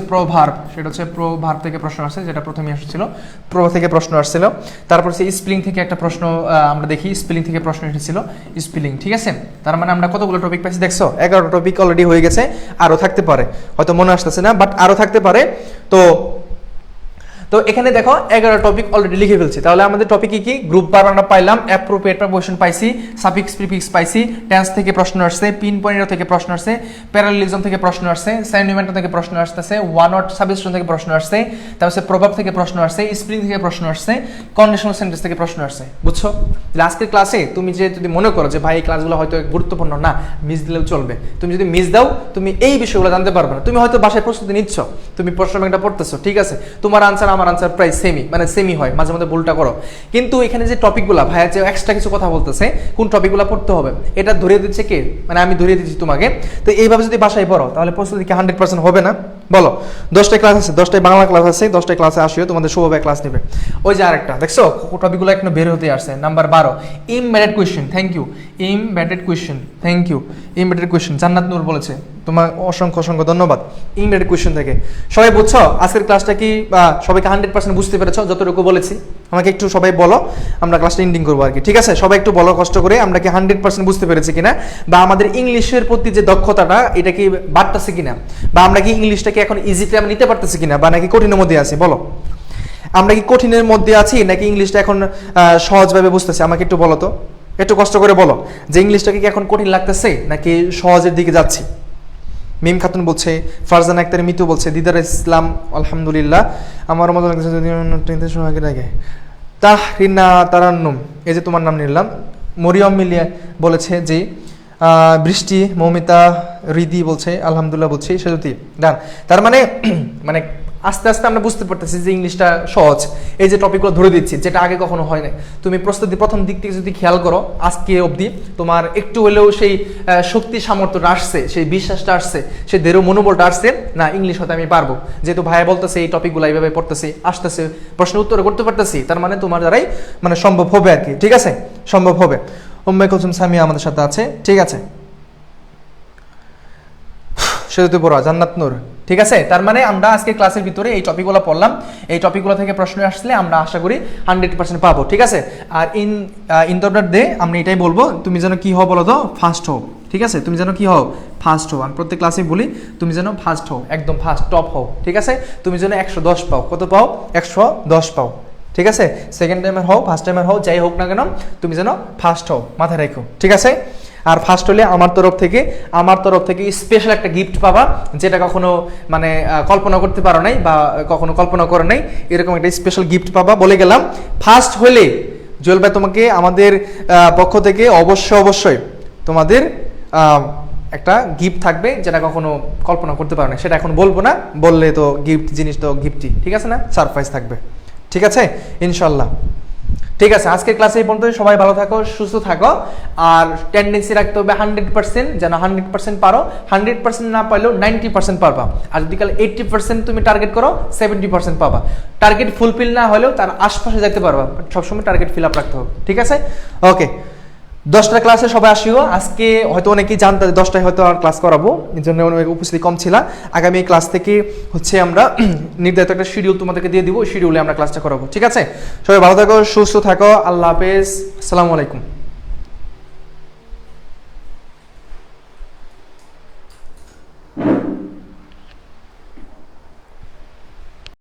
প্রভাব থেকে প্রশ্ন আসছে, যেটা প্রথমে এসেছিল, প্রভাব থেকে প্রশ্ন আসছিল। তারপর হচ্ছে স্পেলিং থেকে একটা প্রশ্ন আমরা দেখি, স্পেলিং থেকে প্রশ্ন এসেছিল, স্পেলিং, ঠিক আছে। তার মানে আমরা কতগুলো টপিক পাইছি দেখছো, 11টা টপিক অলরেডি হয়ে গেছে, আরও থাকতে পারে, হয়তো মনে আসতেছে না, বাট আরও থাকতে পারে। তো এখানে দেখো 11 টপিক অলরেডি লিখে ফেলছি। তাহলে আমাদের টপিক কি? গ্রুপ বার আমরা পাইলাম, অ্যাপ্রোপ্রিয়েট প্রেপোজিশন পাইছি, সাফিক্স প্রিফিক্স পাইছি, টেন্স থেকে প্রশ্ন আসছে, পিন পয়েন্ট থেকে প্রশ্ন আসছে, প্যারালিজম থেকে প্রশ্ন আসছে, সাইনোনিম থেকে প্রশ্ন আসছে, ওয়ান ওয়ার্ড সাবজেক্ট থেকে প্রশ্ন আসছে, তারপরে প্রভাব থেকে প্রশ্ন আসছে, স্পেলিং থেকে প্রশ্ন আসছে, কন্ডিশনাল সেন্টেন্স থেকে প্রশ্ন আসছে, বুঝছো? আজকের ক্লাসে তুমি যদি মনে করো যে ভাই এই ক্লাসগুলো হয়তো গুরুত্বপূর্ণ না, মিস দিলেও চলবে, তুমি যদি মিস দাও তুমি এই বিষয়গুলো জানতে পারবে না। তুমি হয়তো বাসায় প্রস্তুতি নিচ্ছ, তুমি প্রশ্ন ব্যাংকটা পড়তেছো, ঠিক আছে, তোমার আনসার আমার আনসার প্রায় সেমি হয়, মাঝে মধ্যে ভুলটা করো, কিন্তু এখানে যে টপিকগুলো ভাইয়া যে এক্সট্রা কিছু কথা বলতেছে, কোন টপিকগুলো পড়তে হবে এটা ধরিয়ে দিচ্ছে কে? মানে আমি ধরিয়ে দিচ্ছি তোমাকে। তো এইভাবে যদি বাসায় পড়ো, তাহলে প্রস্তুতি কি 100% হবে না? বলো। 10টায় ক্লাস আছে, 10টায় বাংলা ক্লাস আছে, 10টায় ক্লাসে আসিও, তোমাদের শুভভাবে ক্লাস নেবে। ওই যে আরেকটা দেখছো টপিকগুলো এখনো বের হতে আসছে, number 12 embedded question. Thank you, embedded question. Jannat Noor বলেছে, তোমার অসংখ্য ধন্যবাদ। ইমবেডেড কোয়েশ্চেন থেকে সবাই বুঝছো আজকের ক্লাসটা কি? সবাইকে 100% বুঝতে পেরেছো যতটুকু বলেছি? আমাকে একটু সবাই বলো, আমরা ক্লাসটা এন্ডিং করবো আর কি, ঠিক আছে? সবাই একটু বলো কষ্ট করে, আমরা কি 100% বুঝতে পেরেছি কিনা, বা আমাদের ইংলিশের প্রতি যে দক্ষতাটা এটা কি বাড়তেছে কিনা, বা আমরা কি ইংলিশটাকে এখন ইজিতে আমরা নিতে পারতেছি কিনা, বা নাকি কঠিনের মধ্যে আছি? বলো, আমরা কি কঠিনের মধ্যে আছি নাকি ইংলিশটা এখন সহজভাবে বুঝতেছি? আমাকে একটু বলো তো, একটু কষ্ট করে বলো যে ইংলিশটাকে কি এখন কঠিন লাগতেছে নাকি সহজের দিকে যাচ্ছি? মিম খাতুন বলছে, ফারজানা আক্তার মিতু বলছে, দিদার ইসলাম আলহামদুলিল্লাহ, আমার মতো লাগছে যদি তাহরিনা তারান্নুম, এই যে তোমার নাম নিলাম। মরিয়ম মিলিয়া বলেছে যে বৃষ্টি, মৌমিতা, রিদি বলছে আলহামদুলিল্লাহ বলছে, সেজুতি ডান। তার মানে আস্তে আস্তে আমরা বুঝতে পারতেছি যে ইংলিশটা সহজ। এই যে টপিকগুলো ধরে দিচ্ছি, যেটা আগে কখনো হয় না। তুমি প্রস্তুতি প্রথম দিক থেকে যদি খেয়াল করো, আজকে অবধি তোমার একটু হলেও সেই শক্তি সামর্থ্যটা আসছে, সেই বিশ্বাসটা আসছে, সেই দৃঢ় মনোবলটা আসছে, না ইংলিশ হয়তো আমি পারবো। যেহেতু ভাইয়া বলতেছে এই টপিকগুলো এইভাবে পড়তেছি, আসতেছে, প্রশ্ন উত্তর করতে পারতেছি, তার মানে তোমার দ্বারাই মানে সম্ভব হবে আর কি। ঠিক আছে, সম্ভব হবে। উম্মে কুলসুম সামিয়া আমাদের সাথে আছে, ঠিক আছে। সেতু পড়া জান্নাত নূর, ঠিক আছে। তার মানে আমরা আজকে ক্লাসের ভিতরে এই টপিকগুলো পড়লাম, এই টপিকগুলো থেকে প্রশ্ন আসলে আমরা আশা করি 100% পাবো, ঠিক আছে। আর ইন দ্য ডে আমি এটাই বলবো, তুমি যেন কি হও বলো তো, ফার্স্ট হও, ঠিক আছে। তুমি যেন কি হও, ফার্স্ট হও। আমি প্রত্যেক ক্লাসে বলি তুমি যেন ফার্স্ট হও, একদম ফার্স্ট টপ হও, ঠিক আছে। তুমি যেন 110 পাও, কত পাও, 110 পাও, ঠিক আছে। সেকেন্ড টাইমের হও, ফার্স্ট টাইমের হও, যাই হোক না কেন তুমি যেন ফার্স্ট হও, মাথায় রাখো, ঠিক আছে। আর ফার্স্ট হলে আমার তরফ থেকে স্পেশাল একটা গিফট পাবা, যেটা কখনো মানে কল্পনা করতে পারো নাই বা কখনো কল্পনা করো নাই, এরকম একটা স্পেশাল গিফট পাবা বলে গেলাম। ফার্স্ট হলে জুয়েল ভাই তোমাকে আমাদের পক্ষ থেকে অবশ্যই তোমাদের একটা গিফট থাকবে, যেটা কখনো কল্পনা করতে পারো না। সেটা এখন বলবো না, বললে তো গিফট জিনিস তো গিফটই, ঠিক আছে না, সারপ্রাইজ থাকবে, ঠিক আছে ইনশাল্লাহ। ঠিক আছে, আজকের ক্লাসে এই পর্যন্ত। সবাই ভালো থাকো, সুস্থ থাকো, আর টেন্ডেন্সি রাখতে হবে 100%, যেন 100% পারো। 100% না পারলেও 90% পারবা। আর যদি কাল 80% তুমি টার্গেট করো, 70% পাবা। টার্গেট ফুলফিল না হলেও তার আশপাশে যেতে পারবা, সবসময় টার্গেট ফিল আপ রাখতে হবে, ঠিক আছে। ওকে, 10টা ক্লাসে সবাই আসিও। আজকে হয়তো অনেকেই জানতে 10টায় হয়তো আর ক্লাস করাবো, এই জন্য অনেক উপস্থিতি কম ছিল। আগামী ক্লাস থেকে হচ্ছে আমরা নির্ধারিত একটা শিডিউল তোমাদেরকে দিয়ে দিব, ওই শিডিউলে আমরা ক্লাসটা করাবো, ঠিক আছে। সবাই ভালো থাকো, সুস্থ থাকো, আল্লাহ হাফেজ, আসসালামু আলাইকুম।